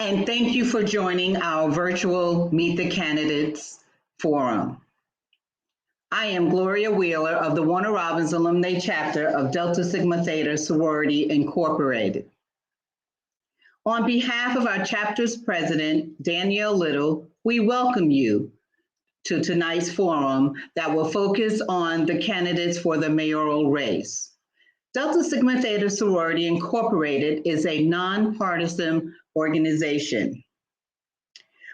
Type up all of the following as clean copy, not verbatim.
and thank you for joining our virtual Meet the Candidates Forum. I am Gloria Wheeler of the Warner Robins Alumnae chapter of Delta Sigma Theta Sorority Incorporated. On behalf of our chapter's president, Danielle Little, we welcome you to tonight's forum that will focus on the candidates for the mayoral race. Delta Sigma Theta Sorority Incorporated is a nonpartisan organization.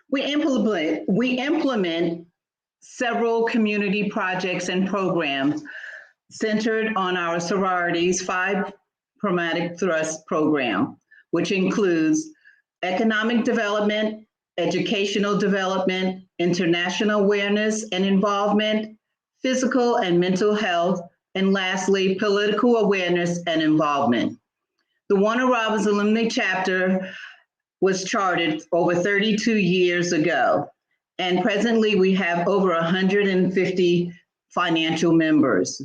We implement several community projects and programs centered on our sorority's 5 Chromatic Thrust program, which includes economic development, educational development, international awareness and involvement, physical and mental health, and lastly, political awareness and involvement. The Warner Robins Alumnae chapter was chartered over 32 years ago, and presently we have over 150 financial members.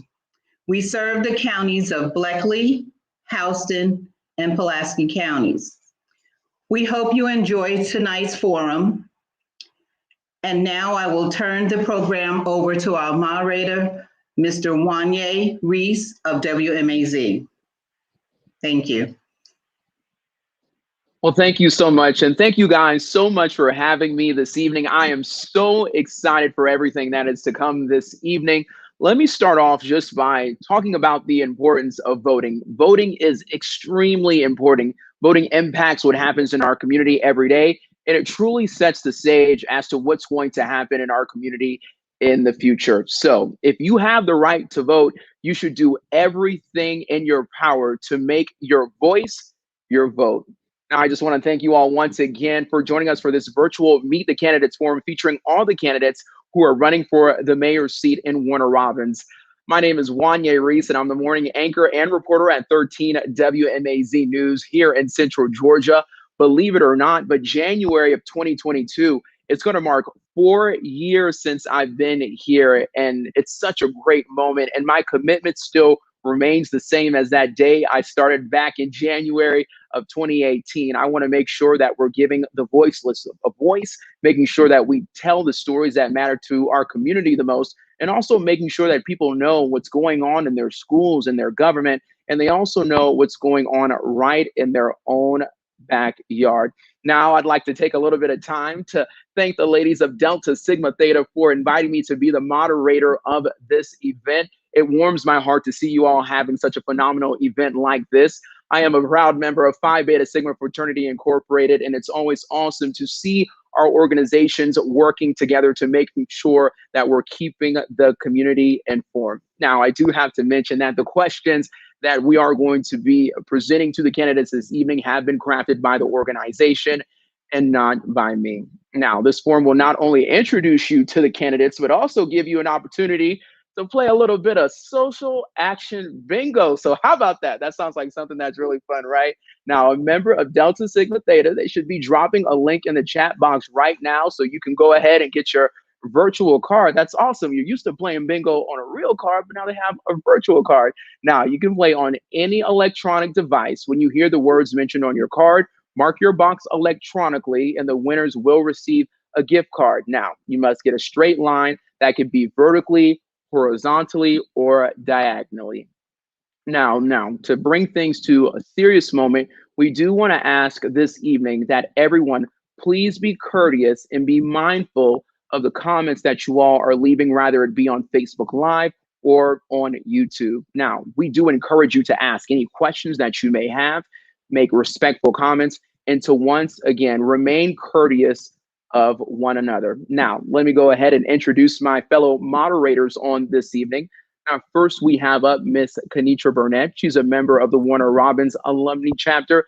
We serve the counties of Bleckley, Houston, and Pulaski counties. We hope you enjoy tonight's forum. And now I will turn the program over to our moderator, Mr. Wanye Reese of WMAZ. Thank you. Well, thank you so much. And thank you guys so much for having me this evening. I am so excited for everything that is to come this evening. Let me start off just by talking about the importance of voting. Voting is extremely important. Voting impacts what happens in our community every day, and it truly sets the stage as to what's going to happen in our community in the future. So if you have the right to vote, you should do everything in your power to make your voice your vote. Now, I just want to thank you all once again for joining us for this virtual Meet the Candidates Forum featuring all the candidates who are running for the mayor's seat in Warner Robins. My name is Wanye Reese, and I'm the morning anchor and reporter at 13 WMAZ News here in Central Georgia. Believe it or not, but January of 2022, it's going to mark 4 years since I've been here, and it's such a great moment, and my commitment still remains the same as that day I started back in January of 2018. I want to make sure that we're giving the voiceless a voice, making sure that we tell the stories that matter to our community the most, and also making sure that people know what's going on in their schools and their government, and they also know what's going on right in their own backyard. Now, I'd like to take a little bit of time to thank the ladies of Delta Sigma Theta for inviting me to be the moderator of this event. It warms my heart to see you all having such a phenomenal event like this. I am a proud member of Phi Beta Sigma Fraternity Incorporated, and it's always awesome to see our organizations working together to make sure that we're keeping the community informed. Now, I do have to mention that the questions that we are going to be presenting to the candidates this evening have been crafted by the organization and not by me. Now, this forum will not only introduce you to the candidates, but also give you an opportunity to play a little bit of social action bingo. So how about that? That sounds like something that's really fun, right? Now, a member of Delta Sigma Theta, they should be dropping a link in the chat box right now so you can go ahead and get your virtual card. That's awesome. You're used to playing bingo on a real card, but now they have a virtual card. Now, you can play on any electronic device. When you hear the words mentioned on your card, mark your box electronically, and the winners will receive a gift card. Now, you must get a straight line that could be vertically, horizontally, or diagonally. Now, to bring things to a serious moment, we do want to ask this evening that everyone please be courteous and be mindful of the comments that you all are leaving, rather it be on Facebook Live or on YouTube. Now, we do encourage you to ask any questions that you may have, make respectful comments, and to once again remain courteous of one another. Now, let me go ahead and introduce my fellow moderators on this evening. Now, first we have up Miss Kenitra Burnett. She's a member of the Warner Robins Alumnae chapter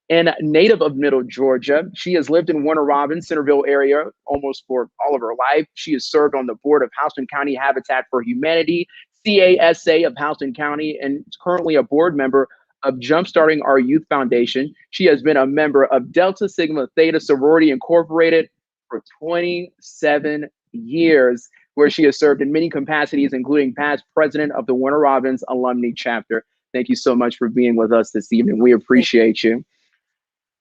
and native of Middle Georgia. She has lived in Warner Robins, Centerville area almost for all of her life. She has served on the board of Houston County Habitat for Humanity, CASA of Houston County, and is currently a board member of Jumpstarting Our Youth Foundation. She has been a member of Delta Sigma Theta Sorority Incorporated for 27 years, where she has served in many capacities, including past president of the Warner Robins Alumnae chapter. Thank you so much for being with us this evening. We appreciate you.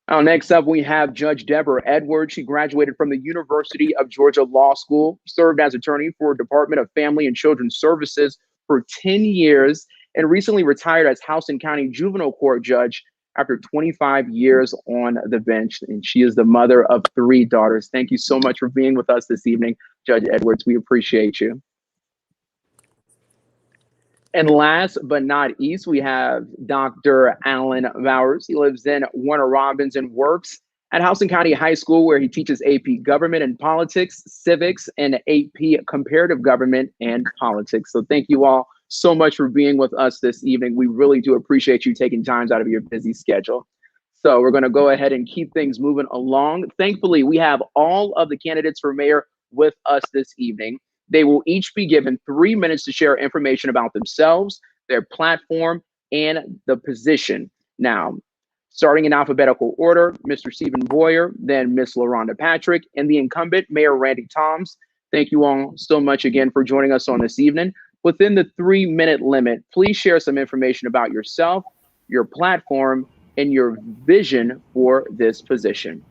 Next up, we have Judge Deborah Edwards. She graduated from the University of Georgia Law School, served as attorney for Department of Family and Children's Services for 10 years, and recently retired as House and County Juvenile Court Judge after 25 years on the bench. And she is the mother of 3 daughters. Thank you so much for being with us this evening, Judge Edwards. We appreciate you. And last but not least, we have Dr. Alan Bowers. He lives in Warner Robins and works at Houston County High School, where he teaches AP Government and Politics, Civics, and AP Comparative Government and Politics. So thank you all so much for being with us this evening. We really do appreciate you taking time out of your busy schedule. So we're going to go ahead and keep things moving along. Thankfully, we have all of the candidates for mayor with us this evening. They will each be given 3 minutes to share information about themselves, their platform, and the position. Now, starting in alphabetical order, Mr. Stephen Boyer, then Ms. LaRonda Patrick, and the incumbent, Mayor Randy Toms. Thank you all so much again for joining us on this evening. Within the 3-minute limit, please share some information about yourself, your platform, and your vision for this position.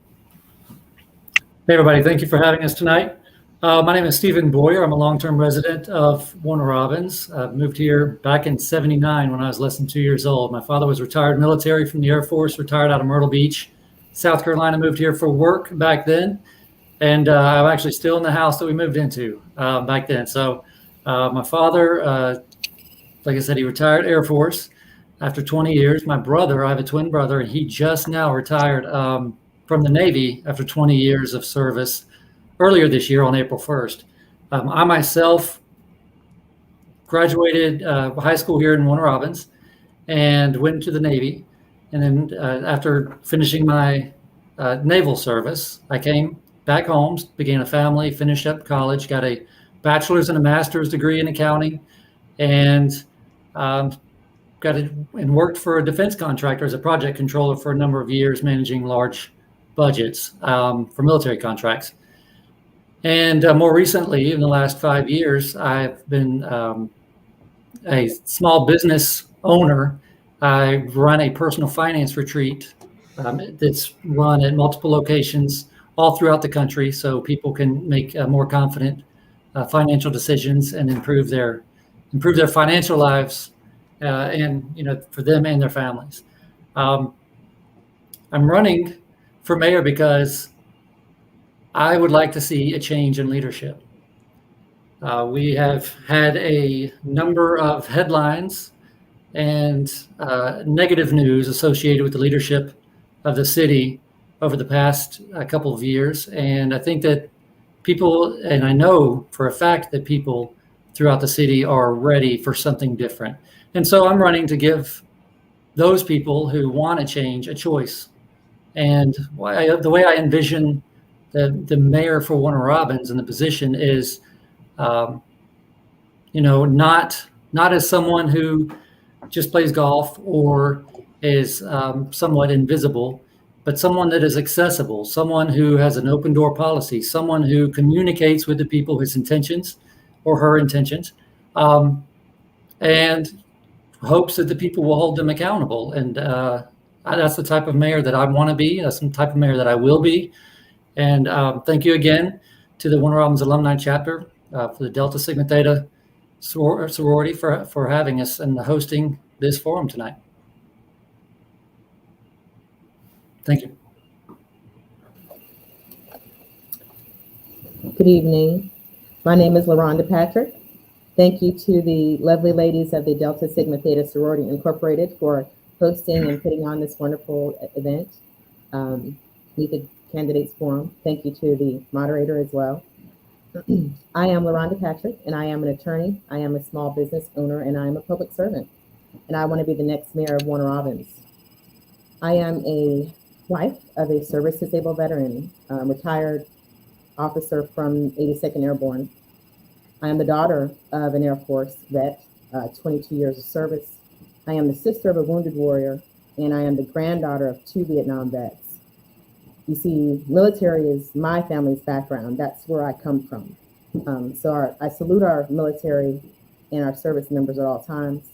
Hey, everybody. Thank you for having us tonight. My name is Stephen Boyer. I'm a long-term resident of Warner Robins. I moved here back in '79 when I was less than 2 years old. My father was retired military from the Air Force, retired out of Myrtle Beach, South Carolina. Moved here for work back then. And I'm actually still in the house that we moved into back then. So my father, like I said, he retired Air Force after 20 years. My brother, I have a twin brother, and he just now retired from the Navy after 20 years of service earlier this year on April 1st. I myself graduated high school here in Warner Robins and went to the Navy. And then after finishing my naval service, I came back home, began a family, finished up college, got a bachelor's and a master's degree in accounting, and worked for a defense contractor as a project controller for a number of years, managing large budgets for military contracts. And more recently, in the last 5 years, I've been a small business owner. I run a personal finance retreat that's run at multiple locations all throughout the country, so people can make more confident financial decisions and improve their financial lives, and for them and their families. I'm running for mayor because I would like to see a change in leadership. We have had a number of headlines and negative news associated with the leadership of the city over the past couple of years. And I think that people, and I know for a fact that people throughout the city are ready for something different. And so I'm running to give those people who want to change a choice. And the way I envision the mayor for Warner Robins and the position is, not as someone who just plays golf or is somewhat invisible, but someone that is accessible, someone who has an open door policy, someone who communicates with the people his intentions or her intentions, and hopes that the people will hold them accountable. And that's the type of mayor that I want to be. That's the type of mayor that I will be. And thank you again to the Warner Robins Alumni Chapter for the Delta Sigma Theta sorority for having us and hosting this forum tonight. Thank you. Good evening. My name is LaRonda Patrick. Thank you to the lovely ladies of the Delta Sigma Theta Sorority Incorporated for hosting and putting on this wonderful event, Meet the Candidates Forum. Thank you to the moderator as well. I am LaRonda Patrick, and I am an attorney. I am a small business owner, and I am a public servant. And I want to be the next mayor of Warner Robins. I am a wife of a service-disabled veteran, retired officer from 82nd Airborne. I am the daughter of an Air Force vet, 22 years of service. I am the sister of a wounded warrior, and I am the granddaughter of 2 Vietnam vets. You see, military is my family's background. That's where I come from. So I salute our military and our service members at all times.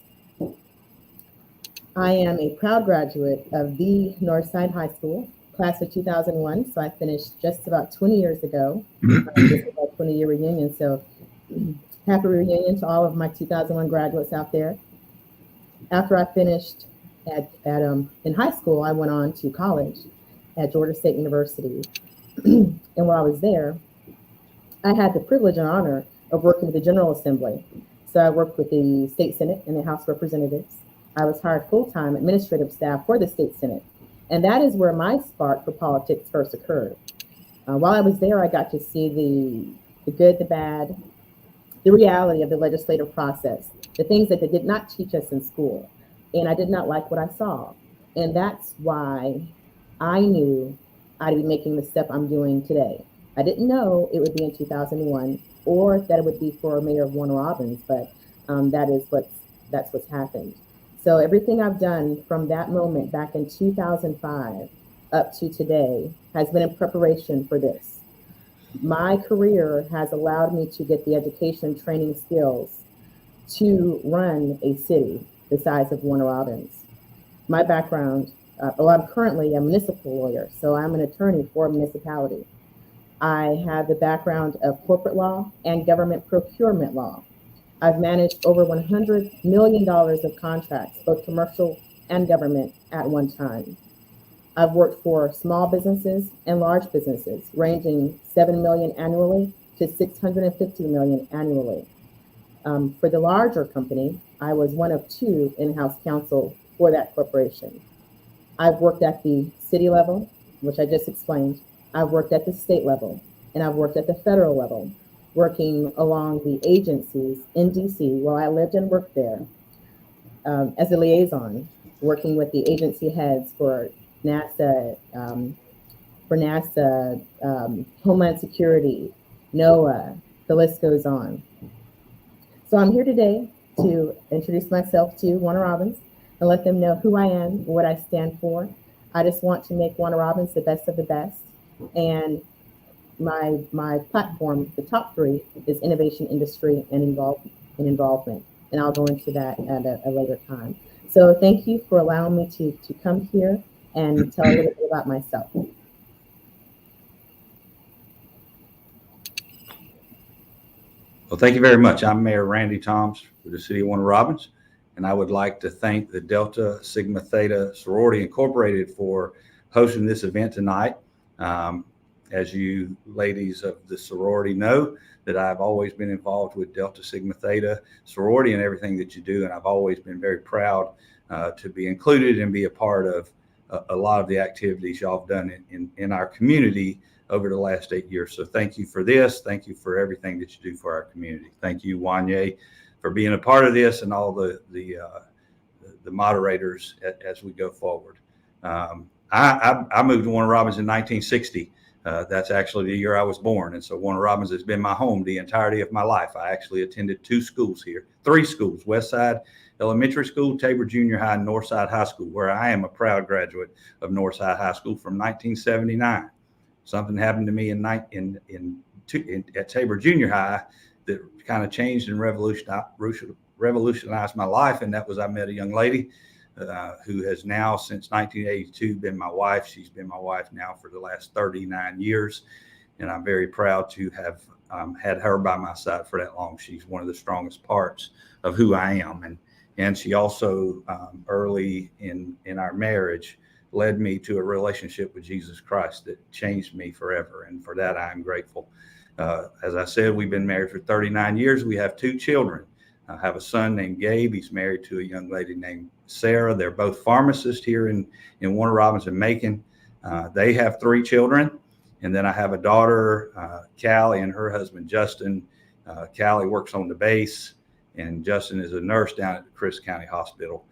I am a proud graduate of the Northside High School, class of 2001, so I finished just about 20 years ago. This is our 20-year reunion, so happy reunion to all of my 2001 graduates out there. After I finished in high school, I went on to college at Georgia State University. And while I was there, I had the privilege and honor of working with the General Assembly. So I worked with the State Senate and the House of Representatives. I was hired full-time administrative staff for the State Senate. And that is where my spark for politics first occurred. While I was there, I got to see the good, the bad, the reality of the legislative process, the things that they did not teach us in school. And I did not like what I saw. And that's why I knew I'd be making the step I'm doing today. I didn't know it would be in 2001 or that it would be for mayor of Warner Robins, but that's what's happened. So everything I've done from that moment back in 2005 up to today has been in preparation for this. My career has allowed me to get the education, training skills to run a city the size of Warner Robins. My background, I'm currently a municipal lawyer, so I'm an attorney for a municipality. I have the background of corporate law and government procurement law. I've managed over $100 million of contracts, both commercial and government, at one time. I've worked for small businesses and large businesses, ranging $7 million annually to $650 million annually. For the larger company, I was one of 2 in-house counsel for that corporation. I've worked at the city level, which I just explained. I've worked at the state level, and I've worked at the federal level, working along the agencies in DC while I lived and worked there as a liaison, working with the agency heads for NASA, Homeland Security, NOAA, the list goes on. So I'm here today to introduce myself to Warner Robins and let them know who I am, what I stand for. I just want to make Warner Robins the best of the best. And my platform, the top 3, is innovation, industry, and involvement. And I'll go into that at a later time. So thank you for allowing me to come here and tell a little bit about myself. Well, thank you very much. I'm Mayor Randy Toms for the City of Warner Robins, and I would like to thank the Delta Sigma Theta Sorority Incorporated for hosting this event tonight. As you ladies of the sorority know, that I've always been involved with Delta Sigma Theta sorority and everything that you do, and I've always been very proud to be included and be a part of a lot of the activities y'all have done in our community over the last 8 years. So thank you for this. Thank you for everything that you do for our community. Thank you, Wanye, for being a part of this, and all the moderators as we go forward. I moved to Warner Robins in 1960. That's actually the year I was born. And so Warner Robins has been my home the entirety of my life. I actually attended 3 schools, Westside Elementary School, Tabor Junior High, and Northside High School, where I am a proud graduate of Northside High School from 1979. Something happened to me at Tabor Junior High that kind of changed and revolutionized my life. And that was I met a young lady who has now, since 1982, been my wife. She's been my wife now for the last 39 years. And I'm very proud to have had her by my side for that long. She's one of the strongest parts of who I am. And she also, early in our marriage, led me to a relationship with Jesus Christ that changed me forever. And for that, I'm grateful. As I said, we've been married for 39 years. We have 2 children. I have a son named Gabe. He's married to a young lady named Sarah. They're both pharmacists here in Warner Robins and Macon. They have 3 children. And then I have a daughter, Callie, and her husband, Justin. Callie works on the base, and Justin is a nurse down at the Chris County Hospital,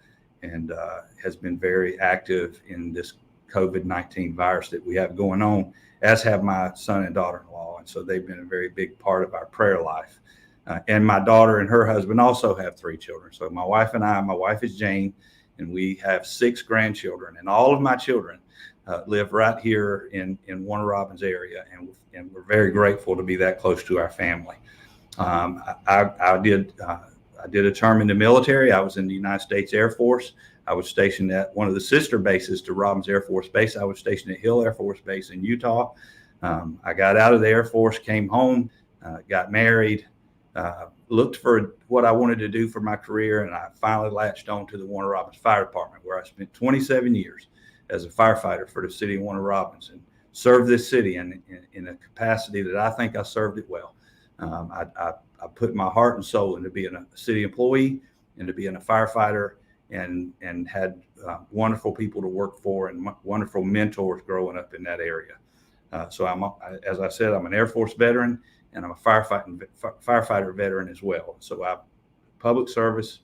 and has been very active in this COVID-19 virus that we have going on, as have my son and daughter-in-law. And so they've been a very big part of our prayer life. And my daughter and her husband also have 3 children. So my wife and I, my wife is Jane, and we have 6 grandchildren. And all of my children live right here in Warner Robins area. And we're very grateful to be that close to our family. I did a term in the military. I was in the United States Air Force. I was stationed at one of the sister bases to Robins Air Force Base. I was stationed at Hill Air Force Base in Utah. I got out of the Air Force, came home, got married, looked for what I wanted to do for my career, and I finally latched on to the Warner Robins Fire Department, where I spent 27 years as a firefighter for the city of Warner Robins and served this city in a capacity that I think I served it well. I put my heart and soul into being a city employee and to being a firefighter, and had wonderful people to work for and wonderful mentors growing up in that area. So as I said, I'm an Air Force veteran, and I'm a firefighter veteran as well. So public service,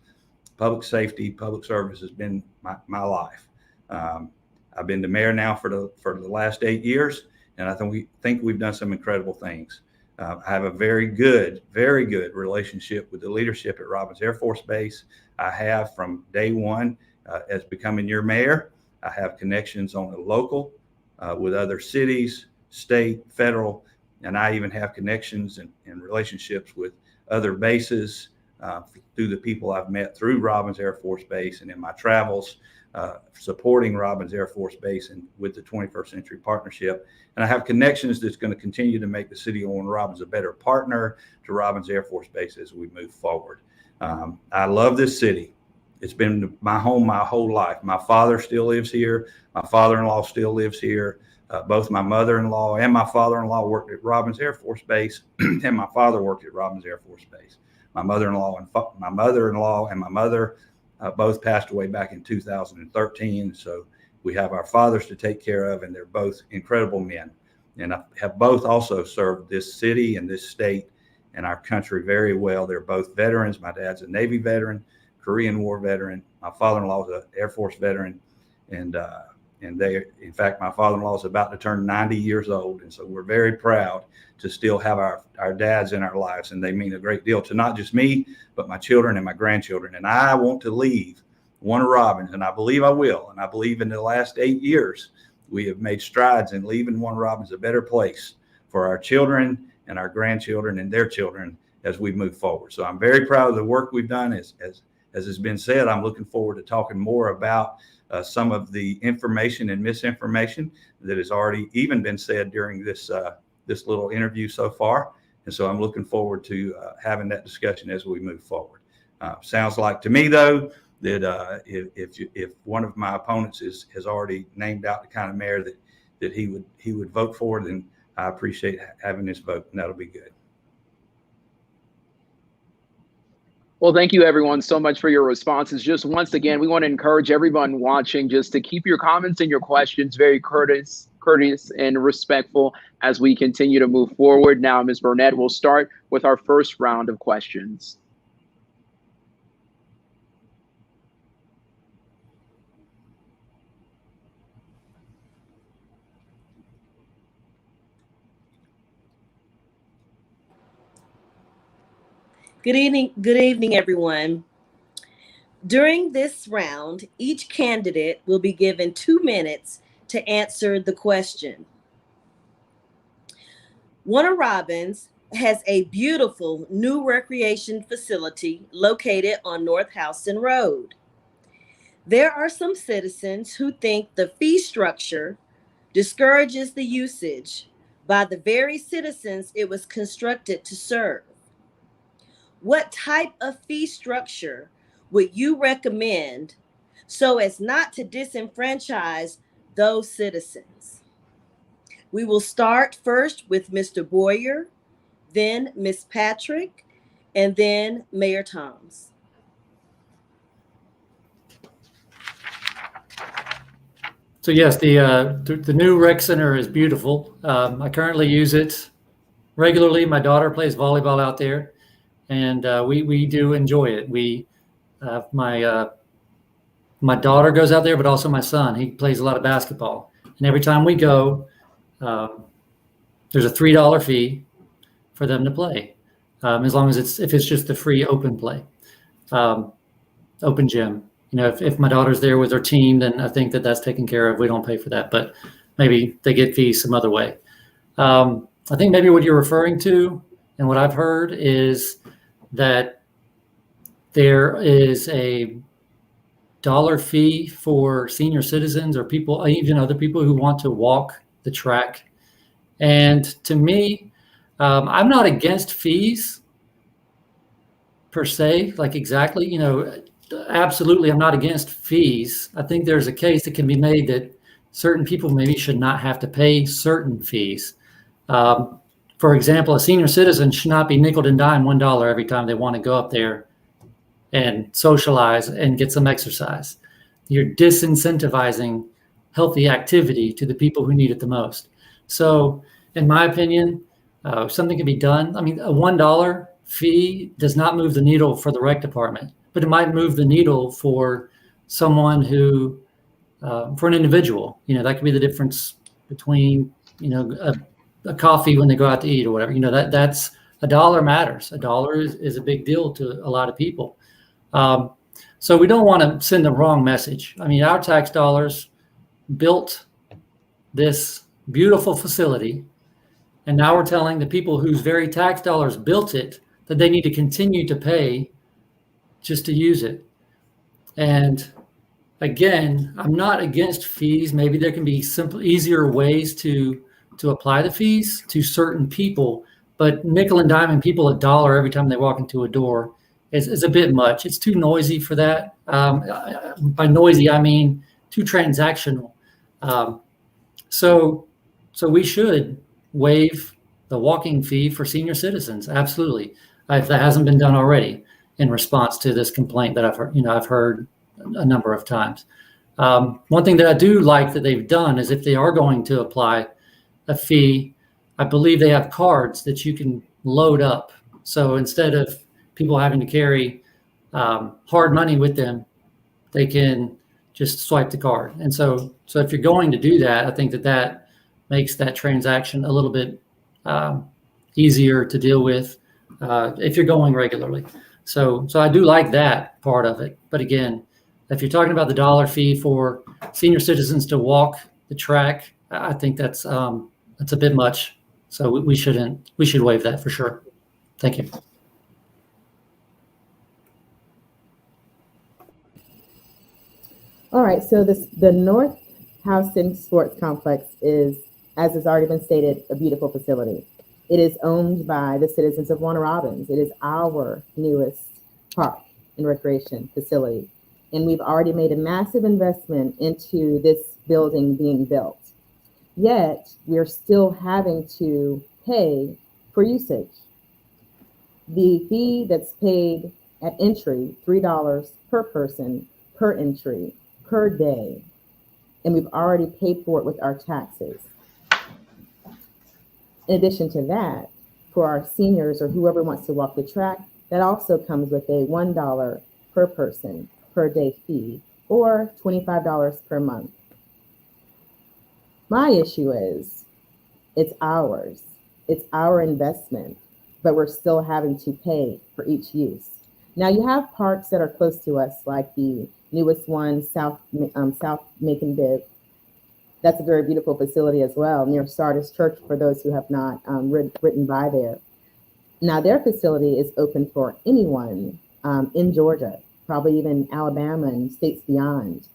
public safety, public service has been my life. I've been the mayor now for the last 8 years, and I think we've done some incredible things. I have a very good relationship with the leadership at Robins Air Force Base. I have from day one as becoming your mayor. I have connections on the local with other cities, state, federal, and I even have connections and relationships with other bases through the people I've met through Robins Air Force Base and in my travels, supporting Robins Air Force Base and with the 21st Century Partnership. And I have connections that's going to continue to make the city of Warner Robins a better partner to Robins Air Force Base as we move forward. I love this city. It's been my home my whole life. My father still lives here. My father-in-law still lives here. Both my mother-in-law and my father-in-law worked at Robins Air Force Base, and my father worked at Robins Air Force Base. My mother-in-law and my mother both passed away back in 2013. So we have our fathers to take care of, and they're both incredible men. And I have both also served this city and this state and our country very well. They're both veterans. My dad's a Navy veteran, Korean War veteran. My father-in-law is an Air Force veteran, and in fact, my father-in-law is about to turn 90 years old. And so we're very proud to still have our dads in our lives. And they mean a great deal to not just me, but my children and my grandchildren. And I want to leave Warner Robins, and I believe I will. And I believe in the last 8 years, we have made strides in leaving Warner Robins a better place for our children and our grandchildren and their children as we move forward. So I'm very proud of the work we've done. As has been said, I'm looking forward to talking more about some of the information and misinformation that has already even been said during this little interview so far. And so I'm looking forward to having that discussion as we move forward. Sounds like to me, though, that if one of my opponents has already named out the kind of mayor that he would vote for, then I appreciate having this vote, and that'll be good. Well, thank you everyone so much for your responses. Just once again, we want to encourage everyone watching just to keep your comments and your questions very courteous and respectful as we continue to move forward. Now, Ms. Burnett, we'll start with our first round of questions. Good evening, everyone. During this round, each candidate will be given 2 minutes to answer the question. Warner Robins has a beautiful new recreation facility located on North Houston Road. There are some citizens who think the fee structure discourages the usage by the very citizens it was constructed to serve. What type of fee structure would you recommend so as not to disenfranchise those citizens? We will start first with Mr. Boyer, then Ms. Patrick, and then Mayor Toms. So yes, the new rec center is beautiful. I currently use it regularly. My daughter plays volleyball out there, and we do enjoy it. My daughter goes out there, but also my son. He plays a lot of basketball, and every time we go, there's a $3 fee for them to play, as long as if it's just the free open play, open gym. You know, if my daughter's there with her team, then I think that's taken care of. We don't pay for that, but maybe they get fees some other way. I think maybe what you're referring to and what I've heard is that there is a dollar fee for senior citizens or people, even other people who want to walk the track. And to me, I'm not against fees per se, like exactly, absolutely, I'm not against fees. I think there's a case that can be made that certain people maybe should not have to pay certain fees. For example, a senior citizen should not be nickel and dime $1 every time they want to go up there and socialize and get some exercise. You're disincentivizing healthy activity to the people who need it the most. So, in my opinion, something can be done. I mean, a $1 fee does not move the needle for the rec department, but it might move the needle for someone who, for an individual. That could be the difference between, a coffee when they go out to eat or whatever. That's a dollar matters. A dollar is a big deal to a lot of people. So we don't want to send the wrong message. I mean, our tax dollars built this beautiful facility, and now we're telling the people whose very tax dollars built it that they need to continue to pay just to use it. And again, I'm not against fees. Maybe there can be simple, easier ways to apply the fees to certain people, but nickel and diming people $1 every time they walk into a door is a bit much. It's too noisy for that. By noisy, I mean too transactional. So we should waive the walking fee for senior citizens. Absolutely, if that hasn't been done already in response to this complaint that I've heard a number of times. One thing that I do like that they've done is if they are going to apply a fee, I believe they have cards that you can load up. So instead of people having to carry hard money with them, they can just swipe the card. And so if you're going to do that, I think that makes that transaction a little bit easier to deal with if you're going regularly. So I do like that part of it. But again, if you're talking about the dollar fee for senior citizens to walk the track, I think that's a bit much. So we should waive that for sure. Thank you. All right, so the North Houston Sports Complex is, as has already been stated, a beautiful facility. It is owned by the citizens of Warner Robins. It is our newest park and recreation facility. And we've already made a massive investment into this building being built. Yet we're still having to pay for usage. The fee that's paid at entry, $3 per person, per entry, per day, and we've already paid for it with our taxes. In addition to that, for our seniors or whoever wants to walk the track, that also comes with a $1 per person per day fee, or $25 per month. My issue is, it's ours. It's our investment, but we're still having to pay for each use. Now you have parks that are close to us, like the newest one, South Macon Bibb. That's a very beautiful facility as well, near Sardis Church, for those who have not ridden by there. Now their facility is open for anyone in Georgia, probably even Alabama and states beyond.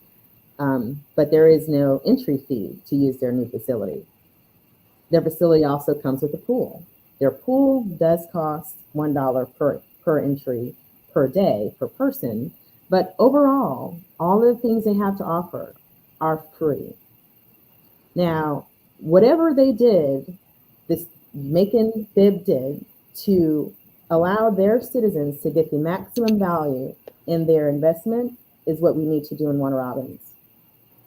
But there is no entry fee to use their new facility. Their facility also comes with a pool. Their pool does cost $1 per entry per day per person, but overall, all of the things they have to offer are free. Now, whatever they did, this Macon Bibb did to allow their citizens to get the maximum value in their investment is what we need to do in Warner Robins.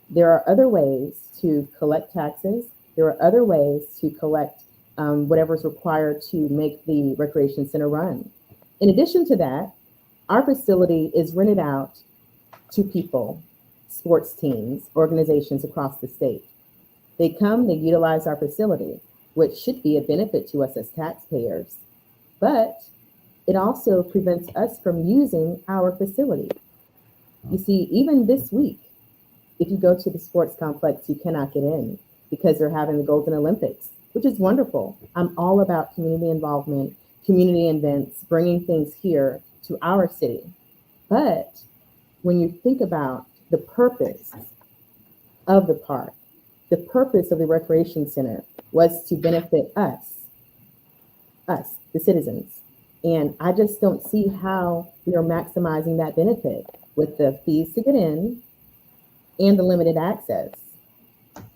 There are other ways to collect taxes. There are other ways to collect whatever's required to make the recreation center run. In addition to that, our facility is rented out to people, sports teams, organizations across the state. They come, they utilize our facility, which should be a benefit to us as taxpayers, but it also prevents us from using our facility. You see, even this week, if you go to the sports complex, you cannot get in because they're having the Golden Olympics, which is wonderful. I'm all about community involvement, community events, bringing things here to our city. But when you think about the purpose of the park, the purpose of the recreation center was to benefit us, the citizens. And I just don't see how we are maximizing that benefit with the fees to get in and the limited access.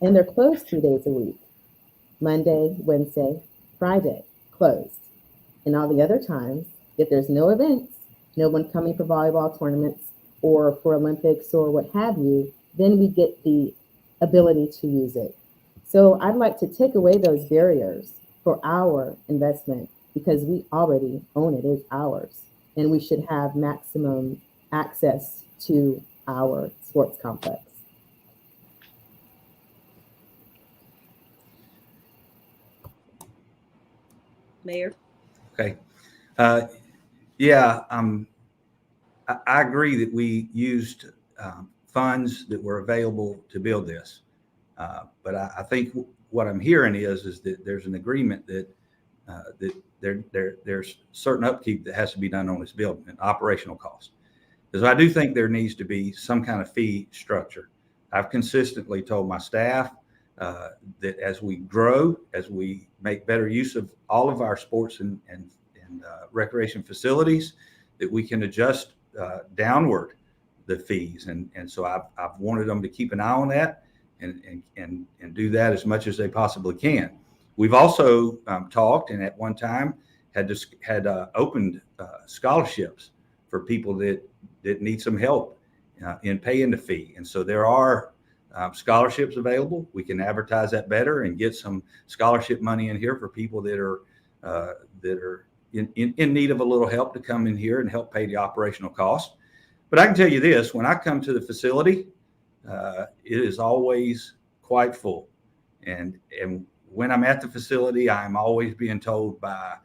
And they're closed 3 days a week, Monday, Wednesday, Friday, closed. And all the other times, if there's no events, no one coming for volleyball tournaments or for Olympics or what have you, then we get the ability to use it. So I'd like to take away those barriers for our investment because we already own it, it's ours. And we should have maximum access to our sports complex. Mayor? Okay. Yeah, I agree that we used funds that were available to build this. But I think what I'm hearing is that there's an agreement that there's certain upkeep that has to be done on this building and operational cost. Because I do think there needs to be some kind of fee structure. I've consistently told my staff that as we grow, as we make better use of all of our sports and recreation facilities, that we can adjust downward the fees. And so I've wanted them to keep an eye on that and do that as much as they possibly can. We've also talked, and at one time had opened scholarships for people that need some help in paying the fee. And so there are scholarships available. We can advertise that better and get some scholarship money in here for people that are in need of a little help to come in here and help pay the operational cost. But I can tell you this, when I come to the facility, it is always quite full. And when I'm at the facility, I'm always being told by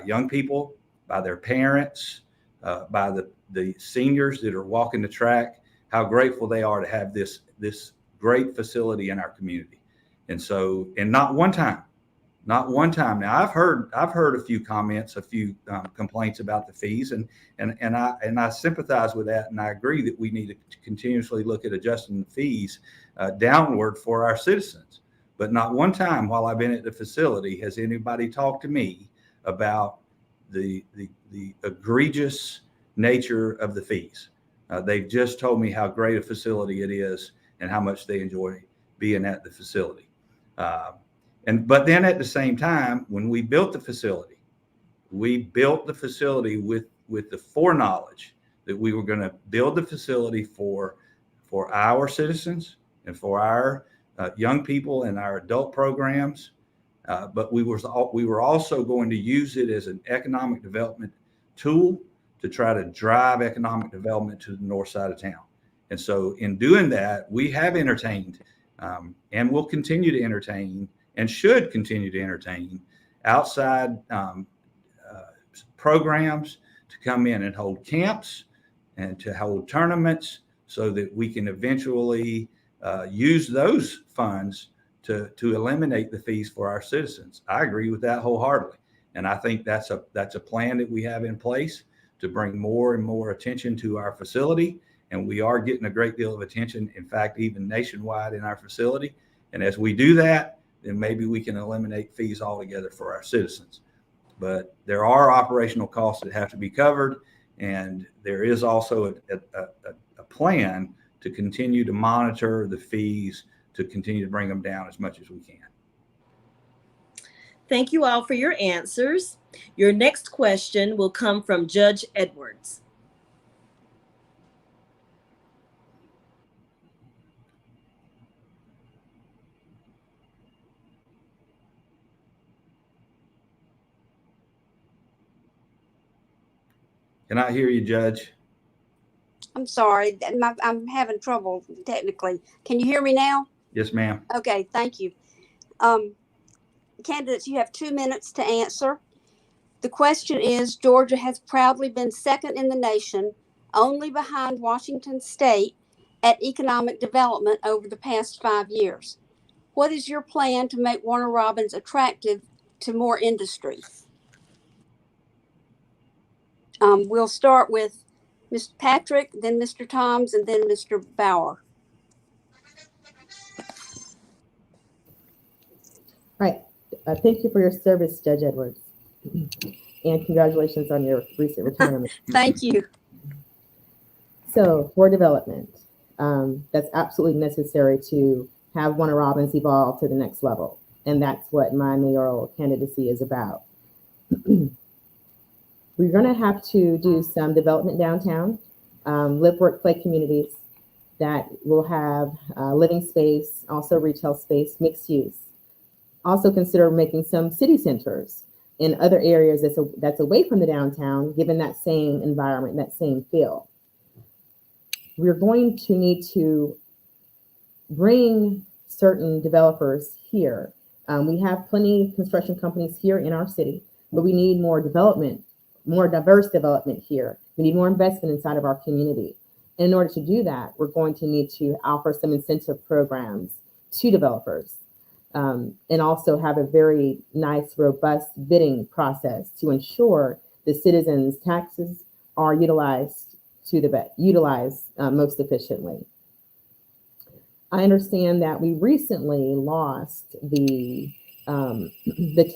young people, by their parents, by the seniors that are walking the track, how grateful they are to have this great facility in our community. And so, and not one time. Now I've heard a few comments, a few complaints about the fees, and I sympathize with that, and I agree that we need to continuously look at adjusting the fees downward for our citizens. But not one time while I've been at the facility has anybody talked to me about the egregious nature of the fees. They've just told me how great a facility it is and how much they enjoy being at the facility. But then at the same time, when we built the facility with the foreknowledge that we were going to build the facility for our citizens and for our young people and our adult programs. But we were also going to use it as an economic development tool to try to drive economic development to the north side of town. And so in doing that, we have entertained and will continue to entertain and should continue to entertain outside programs to come in and hold camps and to hold tournaments so that we can eventually use those funds to eliminate the fees for our citizens. I agree with that wholeheartedly. And I think that's a plan that we have in place to bring more and more attention to our facility. And we are getting a great deal of attention, in fact, even nationwide in our facility. And as we do that, then maybe we can eliminate fees altogether for our citizens. But there are operational costs that have to be covered. And there is also a plan to continue to monitor the fees, to continue to bring them down as much as we can. Thank you all for your answers. Your next question will come from Judge Edwards. Can I hear you, Judge? I'm sorry, I'm having trouble technically. Can you hear me now? Yes, ma'am. Okay, thank you. Candidates, you have 2 minutes to answer. The question is, Georgia has proudly been second in the nation, only behind Washington State, at economic development over the past 5 years. What is your plan to make Warner Robins attractive to more industry? We'll start with Mr. Patrick, then Mr. Toms, and then Mr. Bauer. Right. Thank you for your service, Judge Edwards. And congratulations on your recent retirement. Thank you. So for development, that's absolutely necessary to have Warner Robins evolve to the next level. And that's what my mayoral candidacy is about. We're going to have to do some development downtown, live, work, play communities that will have living space, also retail space, mixed use. Also consider making some city centers in other areas that's away from the downtown, given that same environment, that same feel. We're going to need to bring certain developers here. We have plenty of construction companies here in our city, but we need more development, more diverse development here. We need more investment inside of our community. And in order to do that, we're going to need to offer some incentive programs to developers, and also have a very nice, robust bidding process to ensure the citizens' taxes are utilized most efficiently. I understand that we recently lost the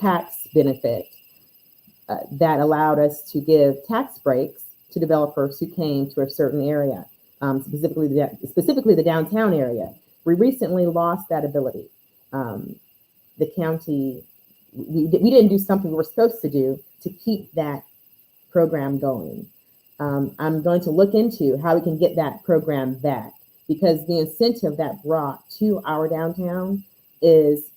tax benefit that allowed us to give tax breaks to developers who came to a certain area, specifically the downtown area. We recently lost that ability. The county, we didn't do something we were supposed to do to keep that program going. I'm going to look into how we can get that program back, because the incentive that brought to our downtown is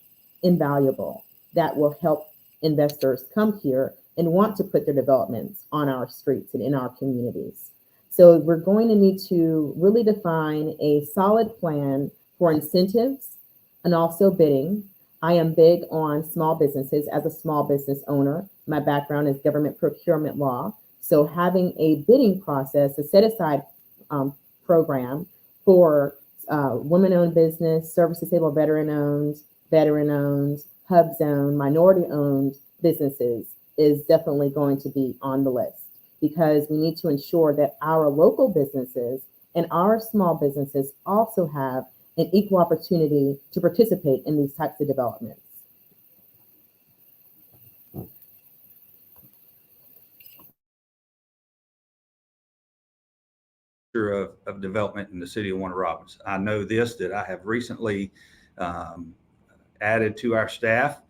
invaluable. That will help investors come here and want to put their developments on our streets and in our communities. So we're going to need to really define a solid plan for incentives and also bidding. I am big on small businesses. As a small business owner, my background is government procurement law. So having a bidding process, a set-aside program for women-owned business, service-disabled veteran-owned, hub-zone, minority-owned businesses is definitely going to be on the list, because we need to ensure that our local businesses and our small businesses also have an equal opportunity to participate in these types of developments. Of development in the city of Warner Robins. I know this, that I have recently added to our staff,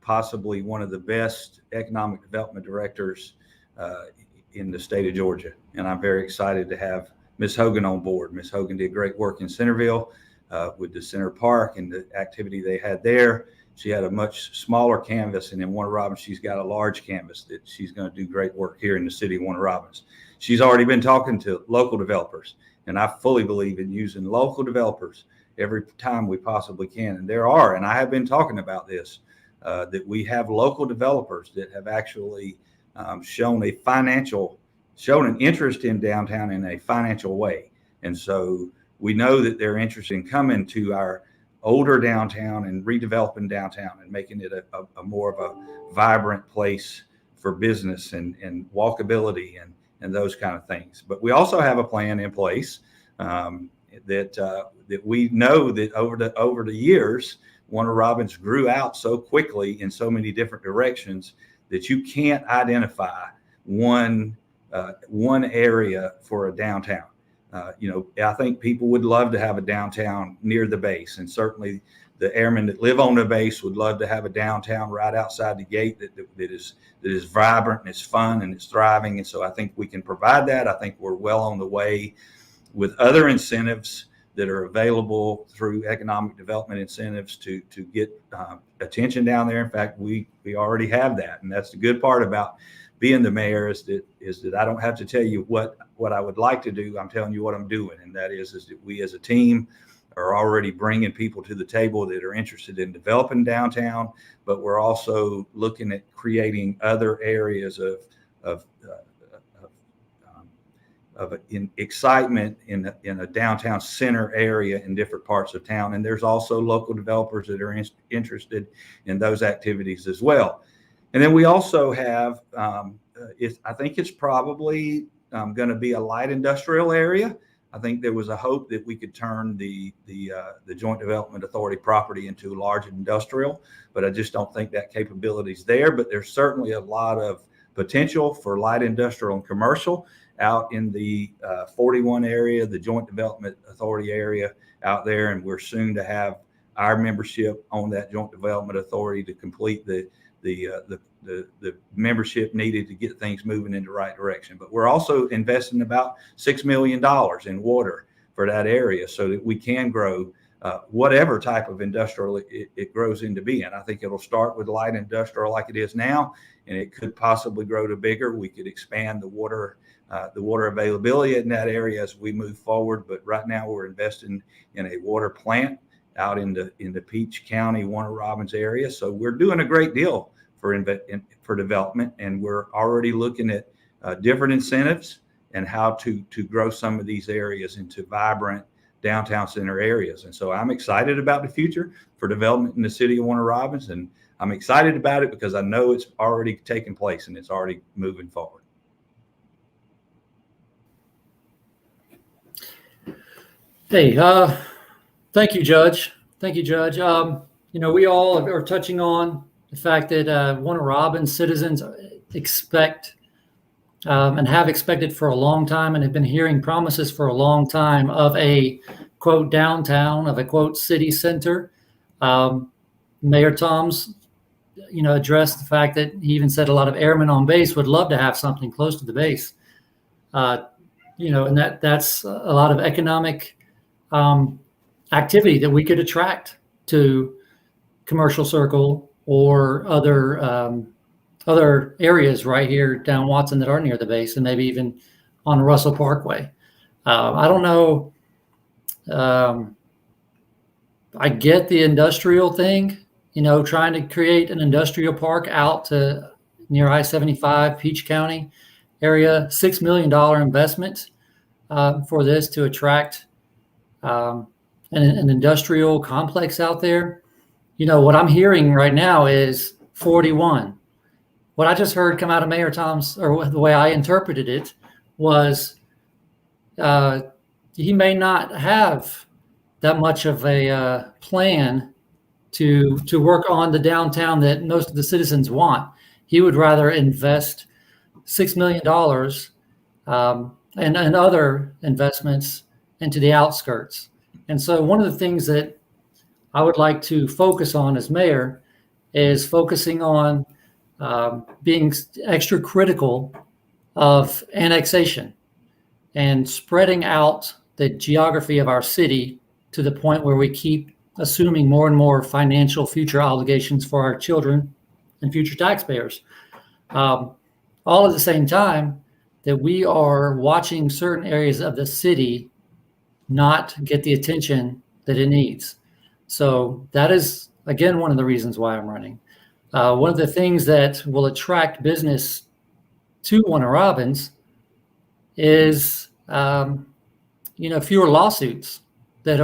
possibly one of the best economic development directors in the state of Georgia. And I'm very excited to have Ms. Hogan on board. Ms. Hogan did great work in Centerville with the Center Park and the activity they had there. She had a much smaller canvas, and in Warner Robins, she's got a large canvas that she's going to do great work here in the city of Warner Robins. She's already been talking to local developers, and I fully believe in using local developers every time we possibly can. And there are, and I have been talking about this, that we have local developers that have actually shown an interest in downtown in a financial way. And so we know that they're interested in coming to our older downtown and redeveloping downtown and making it a more of a vibrant place for business and walkability and those kind of things. But we also have a plan in place that we know that over the years, Warner Robins grew out so quickly in so many different directions that you can't identify one area for a downtown. I think people would love to have a downtown near the base, and certainly the airmen that live on the base would love to have a downtown right outside the gate that is vibrant and it's fun and it's thriving. And so I think we can provide that. I think we're well on the way with other incentives that are available through economic development incentives to get attention down there. In fact, we already have that, and that's the good part about being the mayor is that I don't have to tell you what I would like to do. I'm telling you what I'm doing, and that is that we as a team are already bringing people to the table that are interested in developing downtown, but we're also looking at creating other areas of excitement in a downtown center area in different parts of town. And there's also local developers that are interested in those activities as well. And then we also have, I think it's probably going to be a light industrial area. I think there was a hope that we could turn the Joint Development Authority property into large industrial, but I just don't think that capability is there. But there's certainly a lot of potential for light industrial and commercial out in the 41 area, the Joint Development Authority area out there, and we're soon to have our membership on that Joint Development Authority to complete the membership needed to get things moving in the right direction. But we're also investing about $6 million in water for that area so that we can grow whatever type of industrial it grows into being. I think it'll start with light industrial like it is now, and it could possibly grow to bigger. We could expand the water availability in that area as we move forward. But right now we're investing in a water plant out in the Peach County, Warner Robins area. So we're doing a great deal for development, and we're already looking at different incentives and how to grow some of these areas into vibrant downtown center areas. And so I'm excited about the future for development in the city of Warner Robins, and I'm excited about it because I know it's already taking place and it's already moving forward. Hey, thank you, Judge. Thank you, Judge. We all are touching on the fact that Warner Robins citizens expect and have expected for a long time and have been hearing promises for a long time of a, quote, downtown, of a, quote, city center. Mayor Tom's, addressed the fact that he even said a lot of airmen on base would love to have something close to the base. And that's a lot of economic activity that we could attract to Commercial Circle or other areas right here down Watson that are near the base, and maybe even on Russell Parkway. I don't know. I get the industrial thing, trying to create an industrial park out to near I-75, Peach County area, $6 million investment for this to attract an industrial complex out there. What I'm hearing right now is 41. What I just heard come out of Mayor Tom's, or the way I interpreted it, was he may not have that much of a plan to work on the downtown that most of the citizens want. He would rather invest $6 million and other investments into the outskirts. And so one of the things that I would like to focus on as mayor is focusing on being extra critical of annexation and spreading out the geography of our city to the point where we keep assuming more and more financial future obligations for our children and future taxpayers. All at the same time that we are watching certain areas of the city not get the attention that it needs. So that is, again, one of the reasons why I'm running. One of the things that will attract business to Warner Robins is, fewer lawsuits that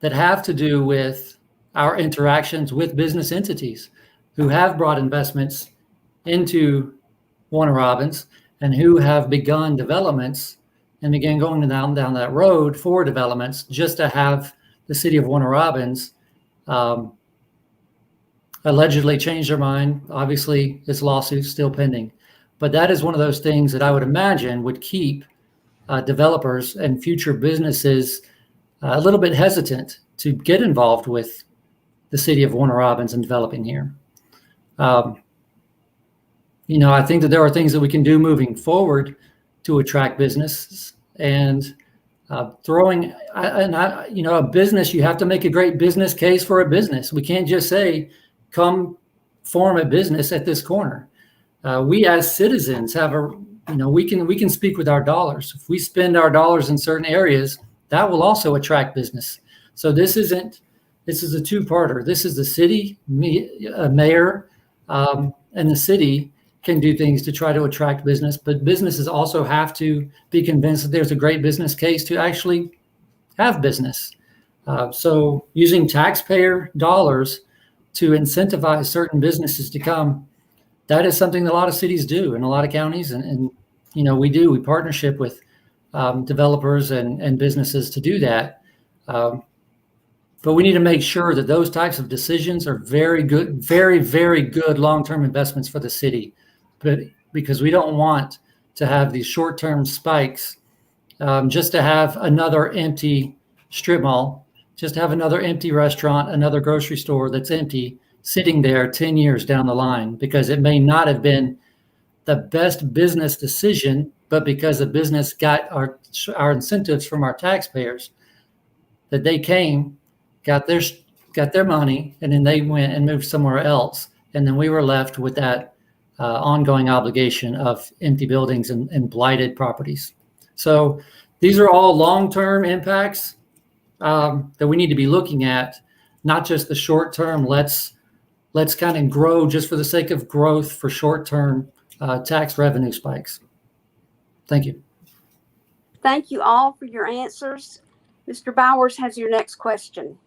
have to do with our interactions with business entities who have brought investments into Warner Robins and who have begun developments and began going down that road for developments just to have the city of Warner Robins allegedly change their mind. Obviously, this lawsuit's still pending. But that is one of those things that I would imagine would keep developers and future businesses a little bit hesitant to get involved with the city of Warner Robins and developing here. I think that there are things that we can do moving forward to attract businesses, and a business, you have to make a great business case for a business. We can't just say, come form a business at this corner. We as citizens we can speak with our dollars. If we spend our dollars in certain areas, that will also attract business. So this is a two-parter. This is the city, mayor, and the city can do things to try to attract business, but businesses also have to be convinced that there's a great business case to actually have business. So using taxpayer dollars to incentivize certain businesses to come, that is something that a lot of cities do in a lot of counties, and we partnership with developers and businesses to do that. But we need to make sure that those types of decisions are very good, very, very good long-term investments for the city. But because we don't want to have these short-term spikes, just to have another empty strip mall, just to have another empty restaurant, another grocery store that's empty, sitting there 10 years down the line, because it may not have been the best business decision, but because the business got our incentives from our taxpayers, that they came, got their money, and then they went and moved somewhere else. And then we were left with that ongoing obligation of empty buildings and blighted properties. So these are all long-term impacts that we need to be looking at, not just the short-term. Let's kind of grow just for the sake of growth for short-term tax revenue spikes. Thank you. Thank you all for your answers. Mr. Bowers has your next question.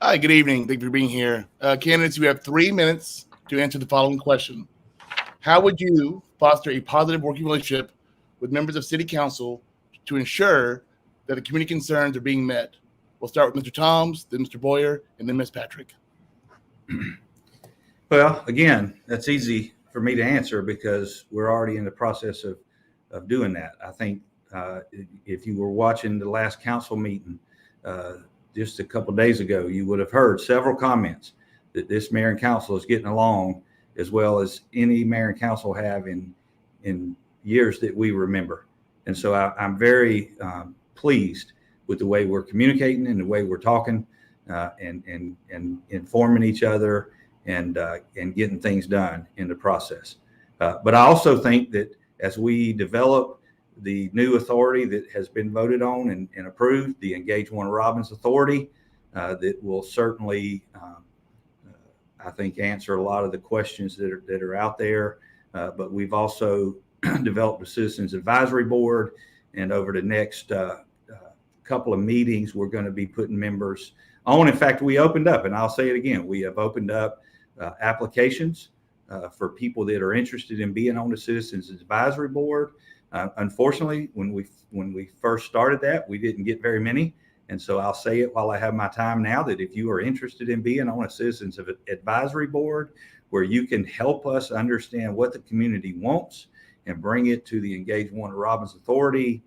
Hi, good evening. Thank you for being here. Candidates, you have 3 minutes to answer the following question. How would you foster a positive working relationship with members of City Council to ensure that the community concerns are being met? We'll start with Mr. Toms, then Mr. Boyer, and then Ms. Patrick. Well, again, that's easy for me to answer because we're already in the process of doing that. I think if you were watching the last council meeting just a couple of days ago, you would have heard several comments that this mayor and council is getting along as well as any mayor and council have in years that we remember. And so I'm very pleased with the way we're communicating and the way we're talking and informing each other and getting things done in the process. But I also think that as we develop the new authority that has been voted on and approved, the Engage Warner Robins Authority, that will certainly, I think, answer a lot of the questions that are out there. But we've also developed a Citizens Advisory Board, and over the next couple of meetings, we're going to be putting members on. In fact, we opened up, and I'll say it again, we have opened up applications for people that are interested in being on the Citizens Advisory Board. Unfortunately, when we first started that, we didn't get very many. And so I'll say it while I have my time now, that if you are interested in being on a Citizens Advisory Board where you can help us understand what the community wants and bring it to the Engage Warner Robins Authority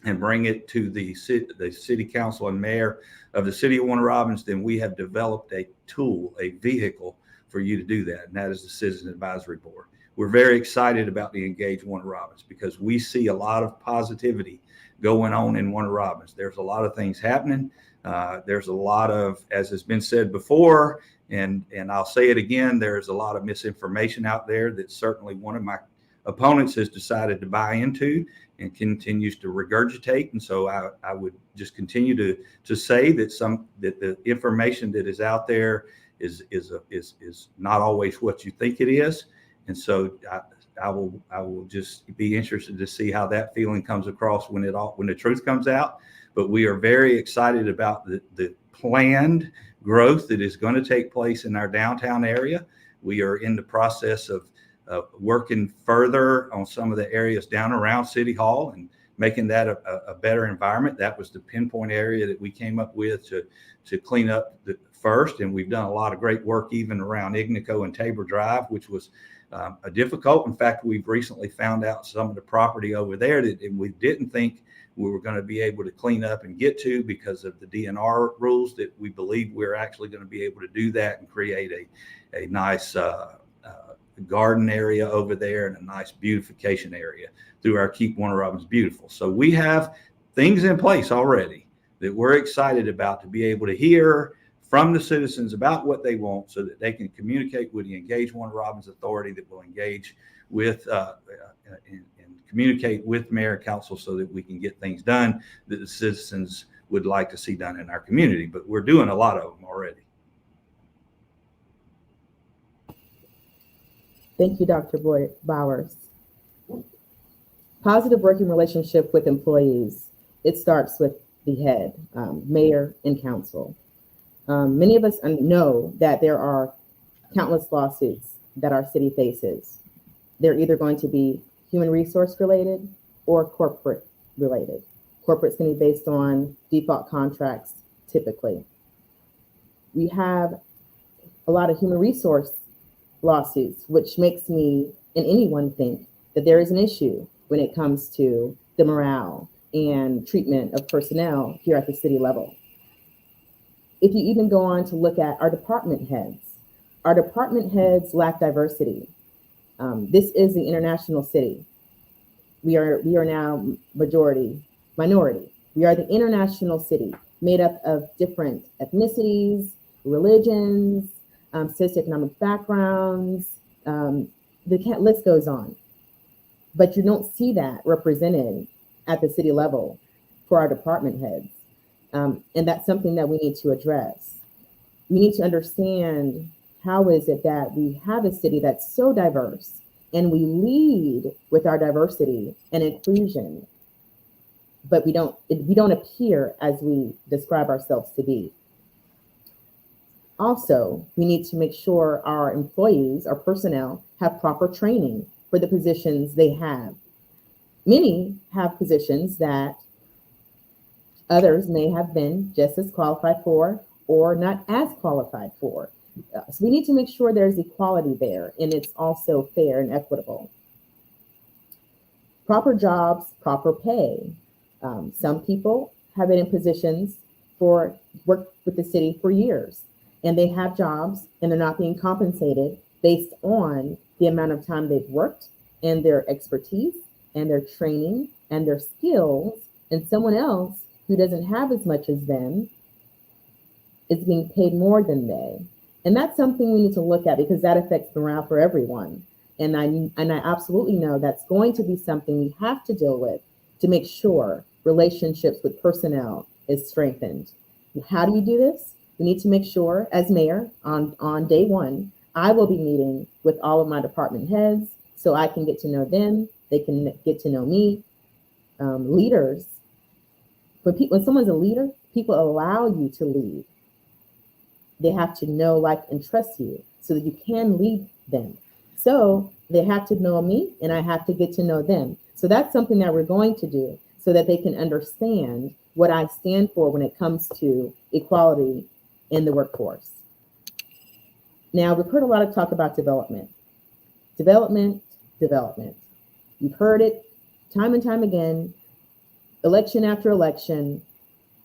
and bring it to the city council and mayor of the city of Warner Robins, then we have developed a tool, a vehicle for you to do that. And that is the Citizen Advisory Board. We're very excited about the Engage Warner Robins because we see a lot of positivity going on in Warner Robins. There's a lot of things happening. There's a lot of, as has been said before, and I'll say it again, there's a lot of misinformation out there that certainly one of my opponents has decided to buy into and continues to regurgitate. And so I would just continue to say that the information that is out there is not always what you think it is. And so I will just be interested to see how that feeling comes across when the truth comes out. But we are very excited about the planned growth that is going to take place in our downtown area. We are in the process of working further on some of the areas down around City Hall and making that a better environment. That was the pinpoint area that we came up with to clean up first. And we've done a lot of great work even around Ignico and Tabor Drive, which was difficult. In fact, we've recently found out some of the property over there that we didn't think we were going to be able to clean up and get to because of the DNR rules, that we believe we're actually going to be able to do that and create a nice garden area over there and a nice beautification area through our Keep Warner Robins Beautiful. So we have things in place already that we're excited about to be able to hear from the citizens about what they want so that they can communicate with the Engage Warner Robins Authority that will engage with and communicate with mayor and council so that we can get things done that the citizens would like to see done in our community. But we're doing a lot of them already. Thank you, Dr. Bowers. Positive working relationship with employees. It starts with the head, mayor and council. Many of us know that there are countless lawsuits that our city faces. They're either going to be human resource related or corporate related. Corporate's going to be based on default contracts typically. We have a lot of human resource lawsuits, which makes me and anyone think that there is an issue when it comes to the morale and treatment of personnel here at the city level. If you even go on to look at our department heads lack diversity. This is the international city. We are now minority. We are the international city made up of different ethnicities, religions, socioeconomic backgrounds. The list goes on. But you don't see that represented at the city level for our department heads. And that's something that we need to address. We need to understand, how is it that we have a city that's so diverse and we lead with our diversity and inclusion, but we don't appear as we describe ourselves to be. Also, we need to make sure our employees, our personnel, have proper training for the positions they have. Many have positions that others may have been just as qualified for or not as qualified for. So we need to make sure there's equality there and it's also fair and equitable. Proper jobs, proper pay. Some people have been in positions for work with the city for years, and they have jobs and they're not being compensated based on the amount of time they've worked and their expertise and their training and their skills, and someone else who doesn't have as much as them is being paid more than they. And that's something we need to look at, because that affects morale for everyone. And I absolutely know that's going to be something we have to deal with to make sure relationships with personnel is strengthened. How do you do this? We need to make sure, as mayor, on day one, I will be meeting with all of my department heads so I can get to know them. They can get to know me. Leaders, when someone's a leader, people allow you to lead. They have to know, like, and trust you so that you can lead them. So they have to know me and I have to get to know them. So that's something that we're going to do so that they can understand what I stand for when it comes to equality in the workforce. Now, we've heard a lot of talk about development. Development. You've heard it time and time again, election after election.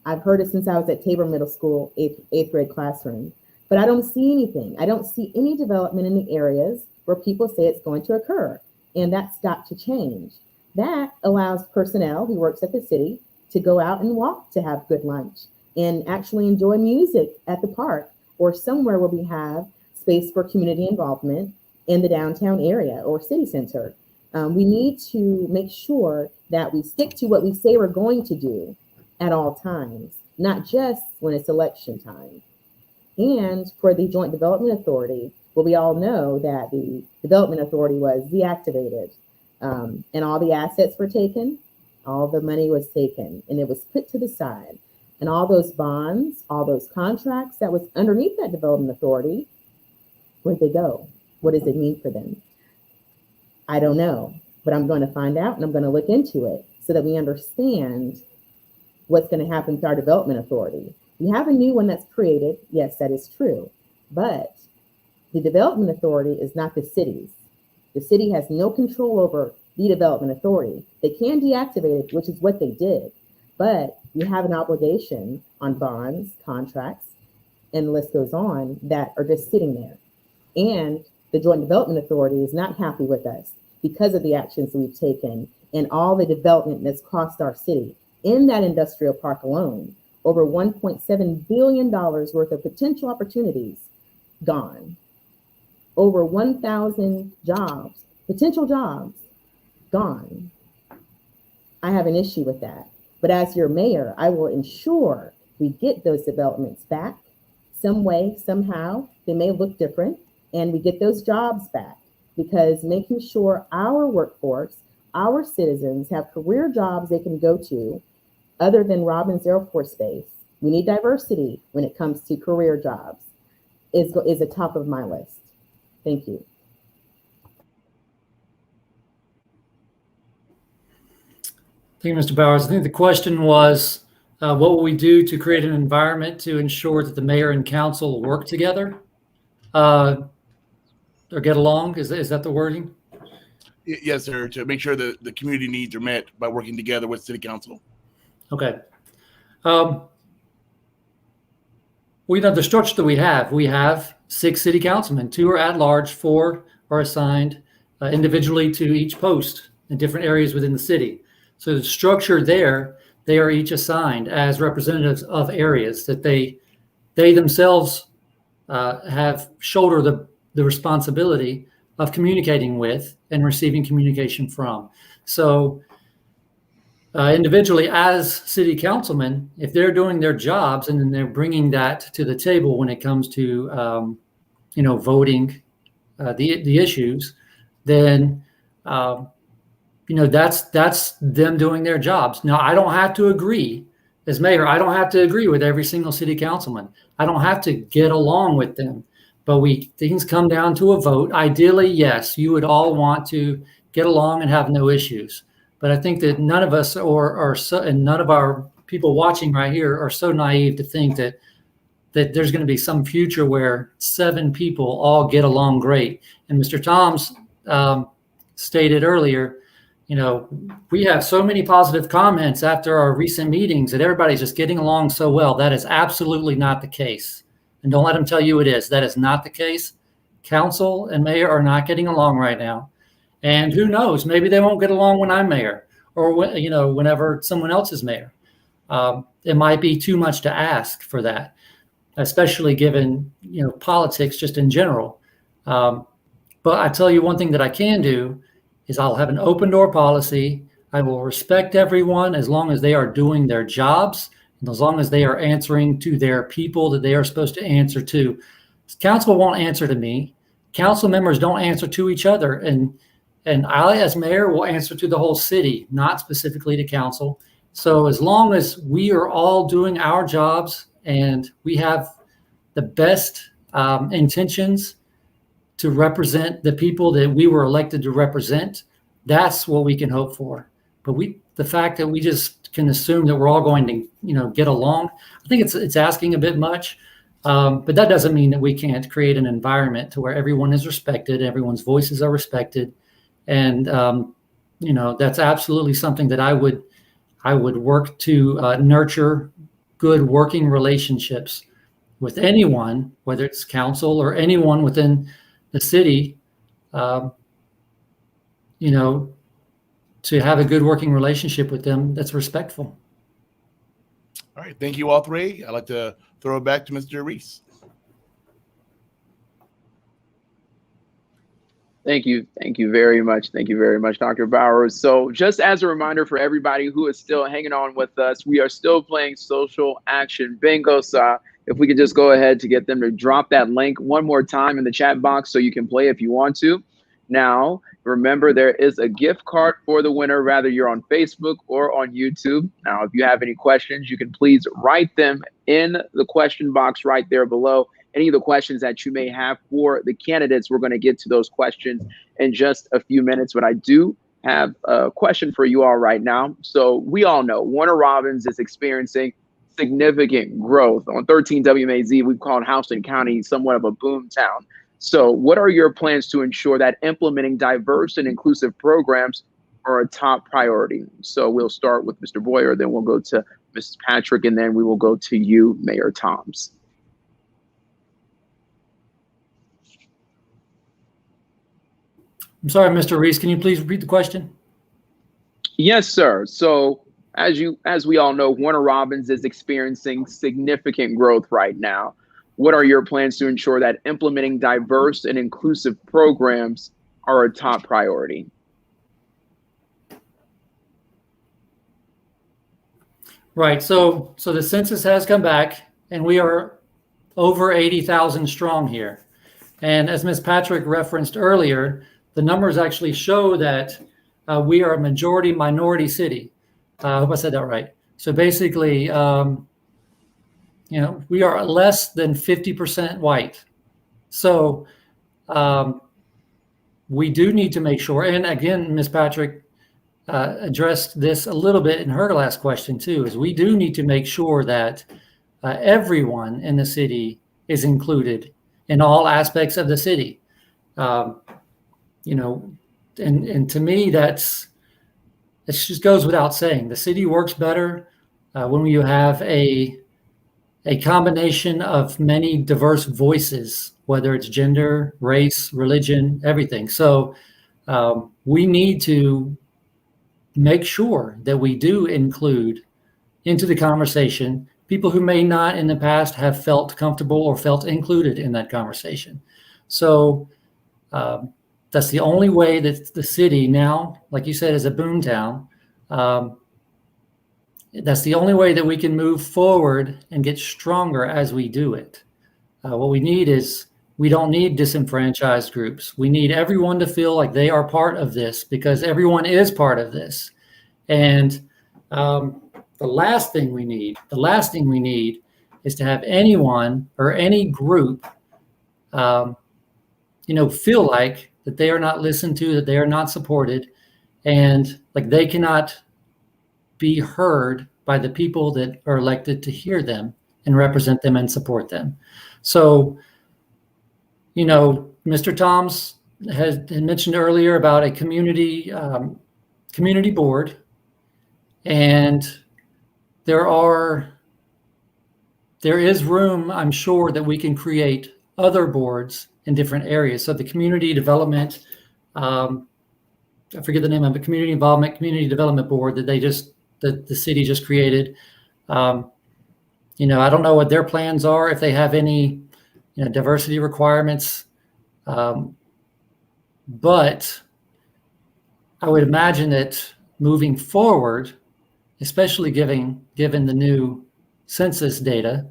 I've heard it since I was at Tabor Middle School, eighth grade classroom, but I don't see anything. I don't see any development in the areas where people say it's going to occur, and that's got to change. That allows personnel who works at the city to go out and walk to have good lunch and actually enjoy music at the park or somewhere where we have space for community involvement in the downtown area or city center. We need to make sure that we stick to what we say we're going to do at all times, not just when it's election time. And for the Joint Development Authority, well, we all know that the Development Authority was deactivated, and all the assets were taken, all the money was taken, and it was put to the side. And all those bonds, all those contracts that was underneath that Development Authority, where'd they go? What does it mean for them? I don't know, but I'm going to find out and I'm going to look into it so that we understand what's going to happen to our Development Authority. We have a new one that's created. Yes, that is true. But the Development Authority is not the city's. The city has no control over the Development Authority. They can deactivate it, which is what they did. But you have an obligation on bonds, contracts, and the list goes on that are just sitting there. And the Joint Development Authority is not happy with us because of the actions we've taken and all the development that's cost our city. In that industrial park alone, over $1.7 billion worth of potential opportunities gone. Over 1,000 jobs, potential jobs, gone. I have an issue with that. But as your mayor, I will ensure we get those developments back some way, somehow. They may look different, and we get those jobs back, because making sure our workforce, our citizens have career jobs they can go to other than Robins Air Force Base. We need diversity when it comes to career jobs is a top of my list. Thank you. Thank you, Mr. Bowers. I think the question was, what will we do to create an environment to ensure that the mayor and council work together or get along? Is that the wording? Yes, sir. To make sure that the community needs are met by working together with city council. Okay. We know the structure that we have 6 city councilmen, 2 are at large, 4 are assigned individually to each post in different areas within the city. So the structure there, they are each assigned as representatives of areas that they themselves have shoulder the responsibility of communicating with and receiving communication from. So individually as city councilmen, if they're doing their jobs and then they're bringing that to the table when it comes to voting the issues, then that's them doing their jobs. Now, I don't have to agree as mayor. I don't have to agree with every single city councilman. I don't have to get along with them, but things come down to a vote. Ideally, yes, you would all want to get along and have no issues. But I think that none of us and none of our people watching right here are so naive to think that there's going to be some future where 7 people all get along great. And Mr. Toms stated earlier, we have so many positive comments after our recent meetings that everybody's just getting along so well. That is absolutely not the case. And don't let them tell you it is. That is not the case. Council and mayor are not getting along right now. And who knows, maybe they won't get along when I'm mayor or whenever someone else is mayor. It might be too much to ask for that, especially given, politics just in general. But I tell you one thing that I can do is I'll have an open door policy. I will respect everyone as long as they are doing their jobs and as long as they are answering to their people that they are supposed to answer to. Council won't answer to me. Council members don't answer to each other. And I, as mayor, will answer to the whole city, not specifically to council. So as long as we are all doing our jobs and we have the best intentions to represent the people that we were elected to represent, that's what we can hope for. But the fact that we just can assume that we're all going to, get along, I think it's asking a bit much. But that doesn't mean that we can't create an environment to where everyone is respected, everyone's voices are respected. And, that's absolutely something that I would work to nurture good working relationships with anyone, whether it's council or anyone within the city, to have a good working relationship with them that's respectful. All right. Thank you, all 3. I'd like to throw it back to Mr. Reese. Thank you. Thank you very much. Thank you very much, Dr. Bowers. So just as a reminder for everybody who is still hanging on with us, we are still playing social action bingo. So if we could just go ahead to get them to drop that link one more time in the chat box so you can play if you want to. Now, remember, there is a gift card for the winner, whether you're on Facebook or on YouTube. Now, if you have any questions, you can please write them in the question box right there below. Any of the questions that you may have for the candidates, we're going to get to those questions in just a few minutes. But I do have a question for you all right now. So we all know Warner Robins is experiencing significant growth. On 13 WMAZ, we've called Houston County somewhat of a boom town. So what are your plans to ensure that implementing diverse and inclusive programs are a top priority? So we'll start with Mr. Boyer, then we'll go to Mrs. Patrick, and then we will go to you, Mayor Toms. I'm sorry, Mr. Reese, can you please repeat the question? Yes, sir. So as we all know, Warner Robins is experiencing significant growth right now. What are your plans to ensure that implementing diverse and inclusive programs are a top priority? Right. So the census has come back and we are over 80,000 strong here. And as Ms. Patrick referenced earlier, the numbers actually show that we are a majority minority city. I hope I said that right. So basically, we are less than 50% white. So we do need to make sure, and again, Ms. Patrick addressed this a little bit in her last question too, is we do need to make sure that everyone in the city is included in all aspects of the city. You know, and to me, it just goes without saying. The city works better when you have a combination of many diverse voices, whether it's gender, race, religion, everything. So we need to make sure that we do include into the conversation people who may not in the past have felt comfortable or felt included in that conversation. So that's the only way that the city now, like you said, is a boomtown. That's the only way that we can move forward and get stronger as we do it. What we need is, we don't need disenfranchised groups. We need everyone to feel like they are part of this, because everyone is part of this. And the last thing we need is to have anyone or any group, feel like that they are not listened to, that they are not supported, and like they cannot be heard by the people that are elected to hear them and represent them and support them. So, Mr. Toms had mentioned earlier about a community board, and there is room, I'm sure, that we can create other boards in different areas. So the community development, I forget the name of it, community development board that the city just created. I don't know what their plans are, if they have any diversity requirements. But I would imagine that moving forward, especially given the new census data,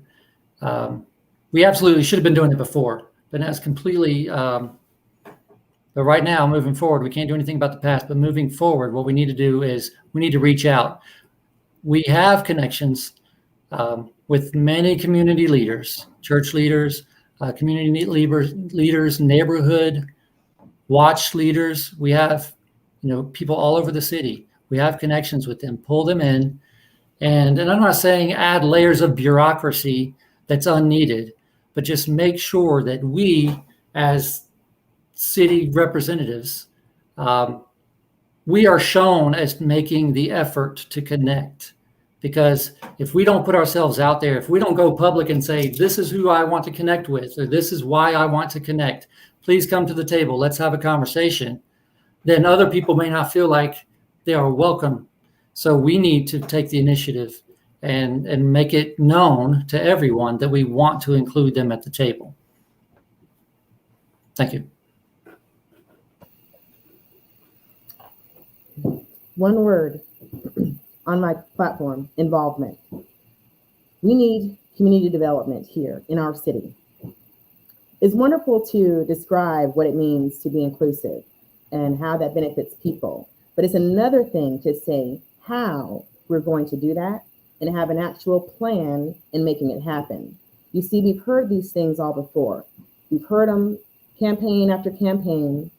we absolutely should have been doing it before, but that's completely, but right now, moving forward, we can't do anything about the past, but moving forward, what we need to do is we need to reach out. We have connections with many community leaders, church leaders, community leaders, neighborhood watch leaders. We have, people all over the city. We have connections with them. Pull them in, and I'm not saying add layers of bureaucracy that's unneeded, but just make sure that we, as city representatives, we are shown as making the effort to connect. Because if we don't put ourselves out there, if we don't go public and say, this is who I want to connect with, or this is why I want to connect, please come to the table, let's have a conversation, then other people may not feel like they are welcome. So we need to take the initiative and make it known to everyone that we want to include them at the table. Thank you. One word on my platform: involvement. We need community development here in our city. It's wonderful to describe what it means to be inclusive and how that benefits people. But it's another thing to say how we're going to do that and have an actual plan in making it happen. You see, we've heard these things all before. We've heard them campaign after campaign.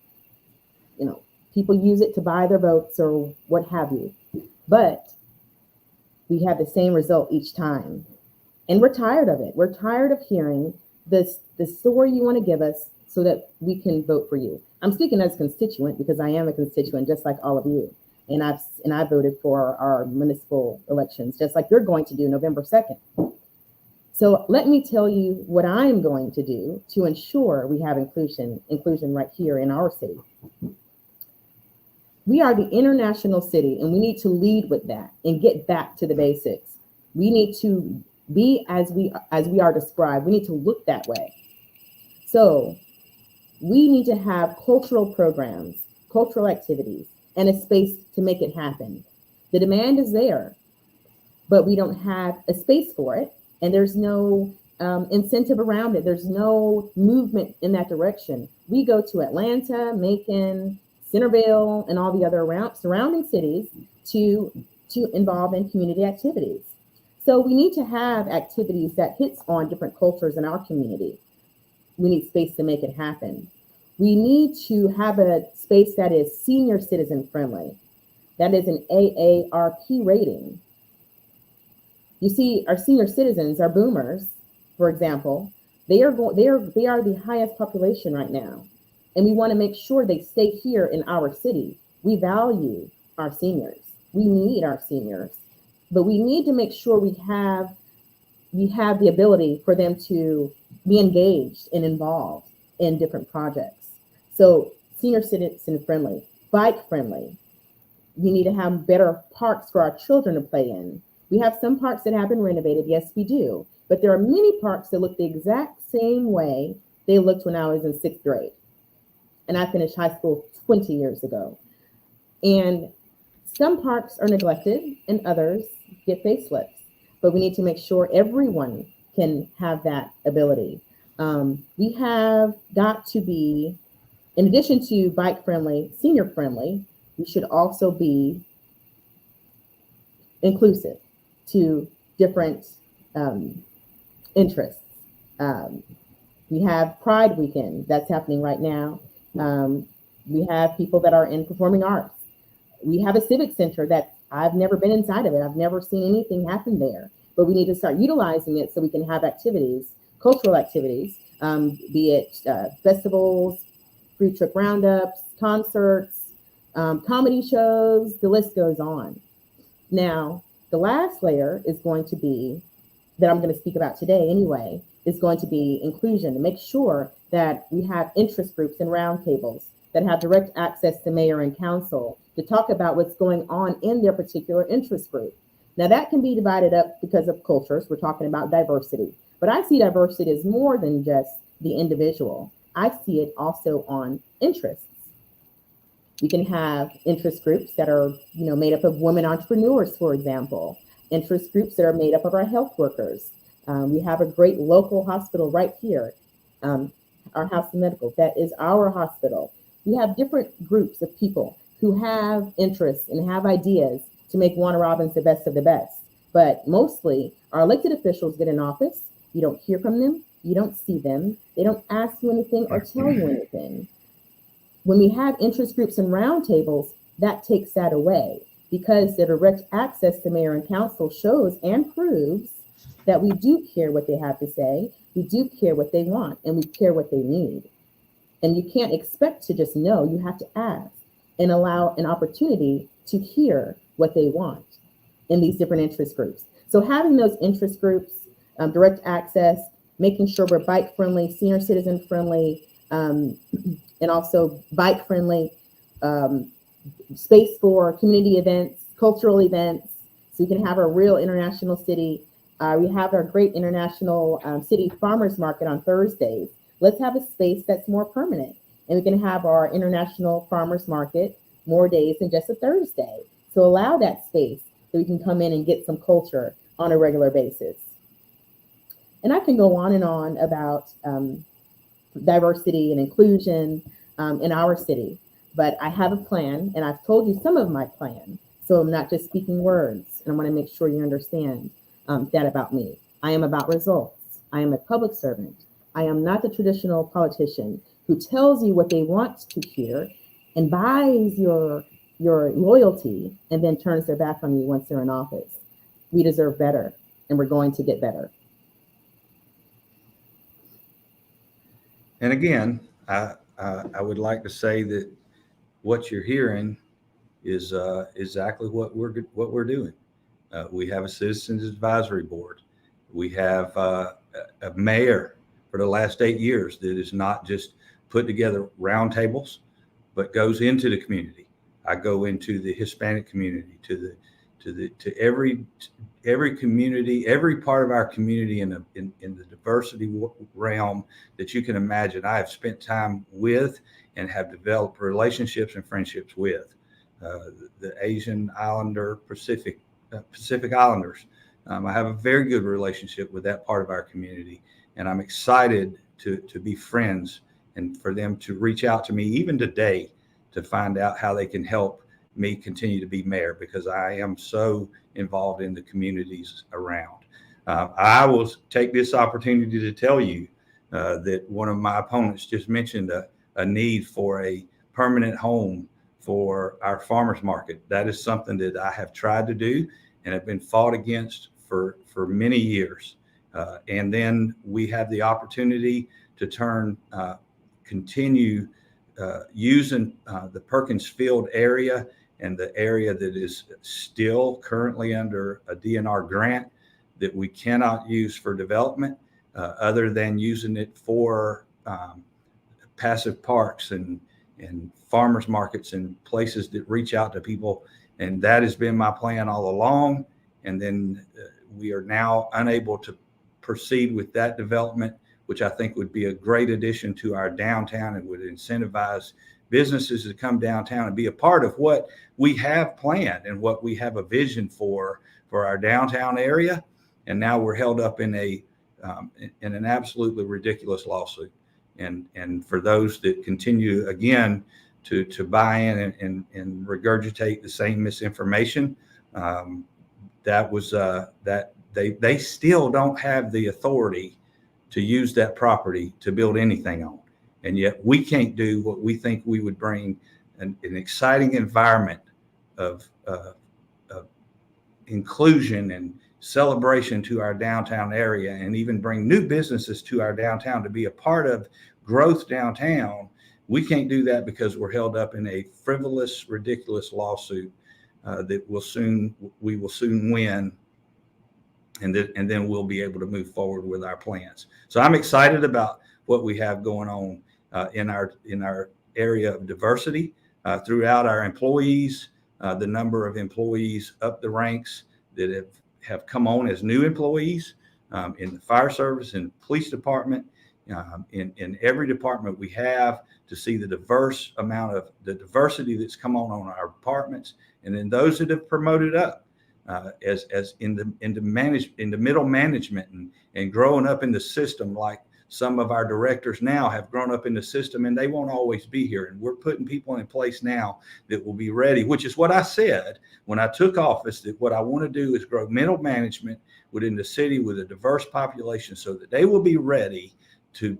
People use it to buy their votes or what have you. But we have the same result each time. And we're tired of it. We're tired of hearing the story you want to give us so that we can vote for you. I'm speaking as a constituent because I am a constituent just like all of you. And I voted for our municipal elections, just like you're going to do November 2nd. So let me tell you what I'm going to do to ensure we have inclusion right here in our city. We are the international city, and we need to lead with that and get back to the basics. We need to be as we are described. We need to look that way. So we need to have cultural programs, cultural activities, and a space to make it happen. The demand is there, but we don't have a space for it, and there's no incentive around it. There's no movement in that direction. We go to Atlanta, Macon, Centerville, and all the other surrounding cities to involve in community activities. So we need to have activities that hits on different cultures in our community. We need space to make it happen. We need to have a space that is senior citizen friendly. That is an AARP rating. You see, our senior citizens, our boomers, for example, they are the highest population right now. And we want to make sure they stay here in our city. We value our seniors. We need our seniors, but we need to make sure we have the ability for them to be engaged and involved in different projects. So senior citizen friendly, bike friendly. We need to have better parks for our children to play in. We have some parks that have been renovated, yes, we do, but there are many parks that look the exact same way they looked when I was in 6th grade. And I finished high school 20 years ago. And some parks are neglected and others get facelifts, but we need to make sure everyone can have that ability. We have got to be, in addition to bike friendly, senior friendly, we should also be inclusive to different interests. We have Pride Weekend that's happening right now. We have people that are in performing arts. We have a civic center that I've never been inside of it. I've never seen anything happen there, but we need to start utilizing it so we can have activities, cultural activities, be it festivals, food truck roundups, concerts, comedy shows, the list goes on. Now, the last layer is going to be, that I'm going to speak about today anyway, is going to be inclusion, to make sure that we have interest groups and roundtables that have direct access to mayor and council to talk about what's going on in their particular interest group. Now that can be divided up because of cultures. We're talking about diversity, but I see diversity as more than just the individual. I see it also on interests. We can have interest groups that are, made up of women entrepreneurs, for example, interest groups that are made up of our health workers. We have a great local hospital right here, our House of Medical, that is our hospital. We have different groups of people who have interests and have ideas to make Warner Robins the best of the best. But mostly our elected officials get in office, you don't hear from them, you don't see them, they don't ask you anything or tell you anything. When we have interest groups and roundtables, that takes that away, because the direct access to mayor and council shows and proves that we do care what they have to say, we do care what they want, and we care what they need. And you can't expect to just know, you have to ask and allow an opportunity to hear what they want in these different interest groups. So having those interest groups, direct access, making sure we're bike friendly, senior citizen friendly, and also bike friendly, space for community events, cultural events, so we can have a real international city. We have our great international city farmers market on Thursdays. Let's have a space that's more permanent, and we can have our international farmers market more days than just a Thursday. So allow that space so we can come in and get some culture on a regular basis. And I can go on and on about diversity and inclusion in our city, but I have a plan, and I've told you some of my plan. So I'm not just speaking words, and I want to make sure you understand that about me. I am about results. I am a public servant. I am not the traditional politician who tells you what they want to hear and buys your loyalty and then turns their back on you once they're in office. We deserve better, and we're going to get better. And again, I would like to say that what you're hearing is exactly what we're doing. We have a citizens advisory board. We have a mayor for the last 8 years that is not just put together roundtables, but goes into the community. I go into the Hispanic community, to every community, every part of our community in the diversity realm that you can imagine. I have spent time with and have developed relationships and friendships with the Asian Islander Pacific Islanders. I have a very good relationship with that part of our community, and I'm excited to be friends and for them to reach out to me even today to find out how they can help me continue to be mayor, because I am so involved in the communities around. I will take this opportunity to tell you that one of my opponents just mentioned a need for a permanent home for our farmers market. That is something that I have tried to do and have been fought against for many years. And then we have the opportunity to continue using the Perkins Field area and the area that is still currently under a DNR grant that we cannot use for development other than using it for passive parks and farmers markets and places that reach out to people. And that has been my plan all along. And then we are now unable to proceed with that development, which I think would be a great addition to our downtown and would incentivize businesses to come downtown and be a part of what we have planned and what we have a vision for our downtown area. And now we're held up in an absolutely ridiculous lawsuit. And for those that continue again to buy in and regurgitate the same misinformation, that they still don't have the authority to use that property to build anything on. And yet we can't do what we think we would bring an exciting environment of inclusion and celebration to our downtown area, and even bring new businesses to our downtown to be a part of growth downtown. We can't do that because we're held up in a frivolous, ridiculous lawsuit that we will soon win. And then we'll be able to move forward with our plans. So I'm excited about what we have going on in our area of diversity throughout our employees, the number of employees up the ranks that have come on as new employees in the fire service and police department, in every department we have, to see the diversity that's come on our departments, and then those that have promoted up. As into middle management and growing up in the system, like some of our directors now have grown up in the system, and they won't always be here. And we're putting people in place now that will be ready, which is what I said when I took office, that what I want to do is grow middle management within the city with a diverse population so that they will be ready to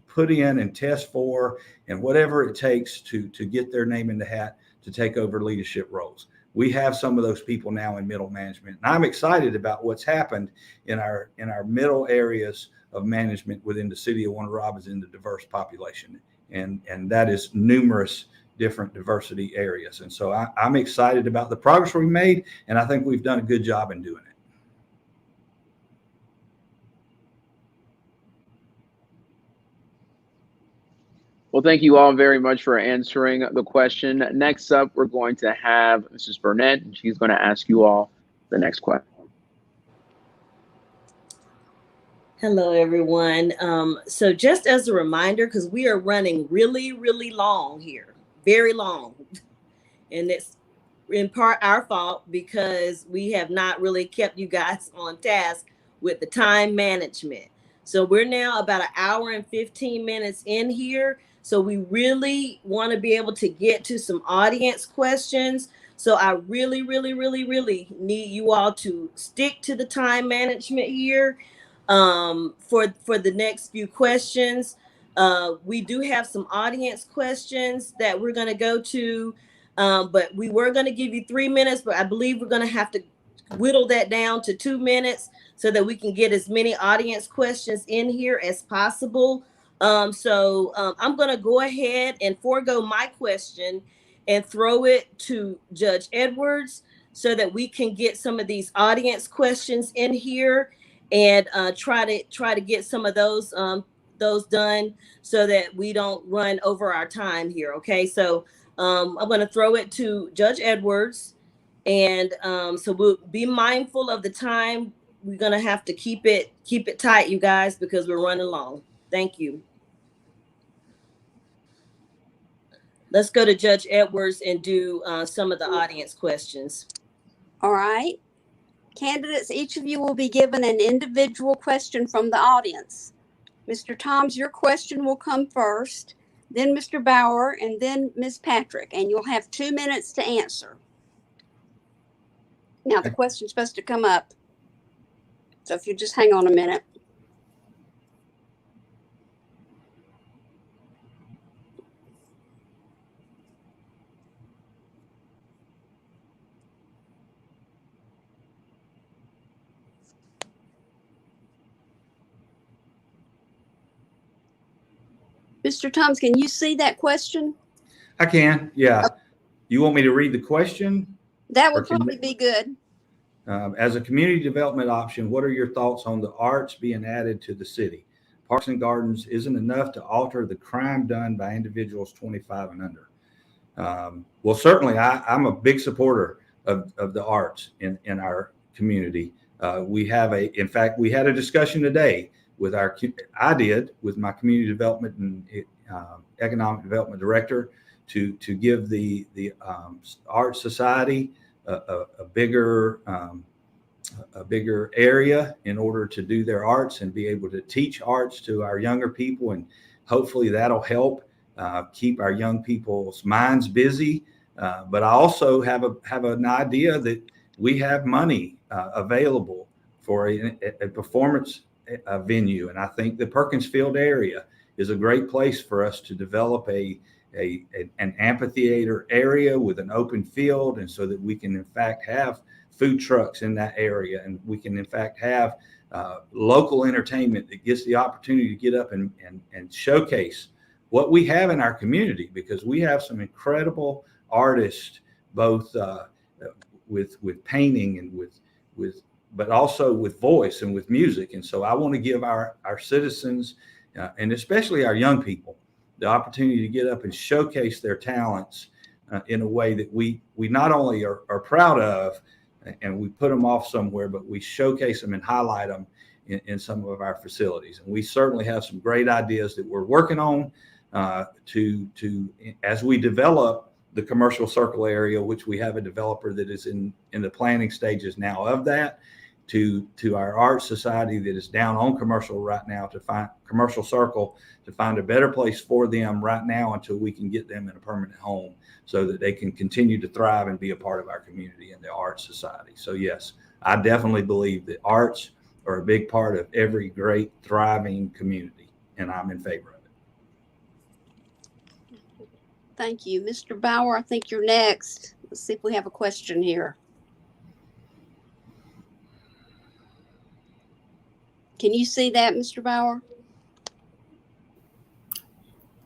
put in and test for and whatever it takes to get their name in the hat to take over leadership roles. We have some of those people now in middle management. And I'm excited about what's happened in our middle areas of management within the city of Warner Robins in the diverse population. And that is numerous different diversity areas. And so I'm excited about the progress we made, and I think we've done a good job in doing it. Well, thank you all very much for answering the question. Next up, we're going to have Mrs. Burnett, and she's going to ask you all the next question. Hello, everyone. So just as a reminder, because we are running really, really long here, very long. And it's in part our fault because we have not really kept you guys on task with the time management. So we're now about an hour and 15 minutes in here. So we really want to be able to get to some audience questions. So I really, really, really, really need you all to stick to the time management here for the next few questions. We do have some audience questions that we're going to go to, but we were going to give you 3 minutes, but I believe we're going to have to whittle that down to 2 minutes so that we can get as many audience questions in here as possible. So I'm going to go ahead and forego my question and throw it to Judge Edwards so that we can get some of these audience questions in here and try to get some of those done so that we don't run over our time here. Okay, so I'm going to throw it to Judge Edwards, and so we'll be mindful of the time. We're going to have to keep it tight, you guys, because we're running long. Thank you. Let's go to Judge Edwards and do some of the audience questions. All right. Candidates, each of you will be given an individual question from the audience. Mr. Toms, your question will come first, then Mr. Bauer, and then Ms. Patrick, and you'll have 2 minutes to answer. Now, the question's supposed to come up. So if you just hang on a minute. Mr. Thomas, can you see that question? I can, yeah. You want me to read the question? That would Or can- probably be good. As a community development option, what are your thoughts on the arts being added to the city? Parks and gardens isn't enough to alter the crime done by individuals 25 and under. Well, certainly, I'm a big supporter of the arts in our community. In fact, we had a discussion today with with my community development and economic development director to give the Art Society a bigger area in order to do their arts and be able to teach arts to our younger people, and hopefully that'll help keep our young people's minds busy. But I also have an idea that we have money available for a performance venue, and I think the Perkins Field area is a great place for us to develop an amphitheater area with an open field, and so that we can in fact have food trucks in that area, and we can in fact have local entertainment that gets the opportunity to get up and showcase what we have in our community, because we have some incredible artists, both with painting and but also with voice and with music. And so I want to give our citizens and especially our young people the opportunity to get up and showcase their talents in a way that we not only are proud of and we put them off somewhere, but we showcase them and highlight them in some of our facilities. And we certainly have some great ideas that we're working on as we develop the commercial circle area, which we have a developer that is in the planning stages now of that, to our art society that is down on commercial right now, to find commercial circle, to find a better place for them right now until we can get them in a permanent home so that they can continue to thrive and be a part of our community and the art society. So yes, I definitely believe that arts are a big part of every great thriving community, and I'm in favor of it. Thank you. Mr. Bauer, I think you're next. Let's see if we have a question here. Can you see that, Mr. Bauer?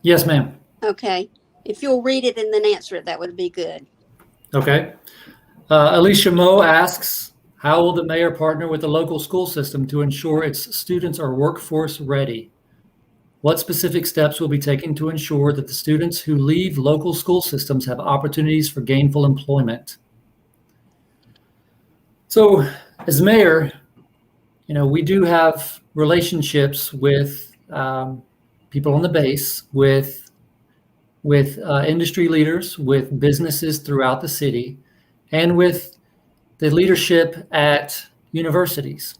Yes, ma'am. Okay. If you'll read it and then answer it, that would be good. Okay. Alicia Moe asks, how will the mayor partner with the local school system to ensure its students are workforce ready? What specific steps will be taken to ensure that the students who leave local school systems have opportunities for gainful employment? So as mayor, we do have relationships with people on the base, with industry leaders, with businesses throughout the city, and with the leadership at universities.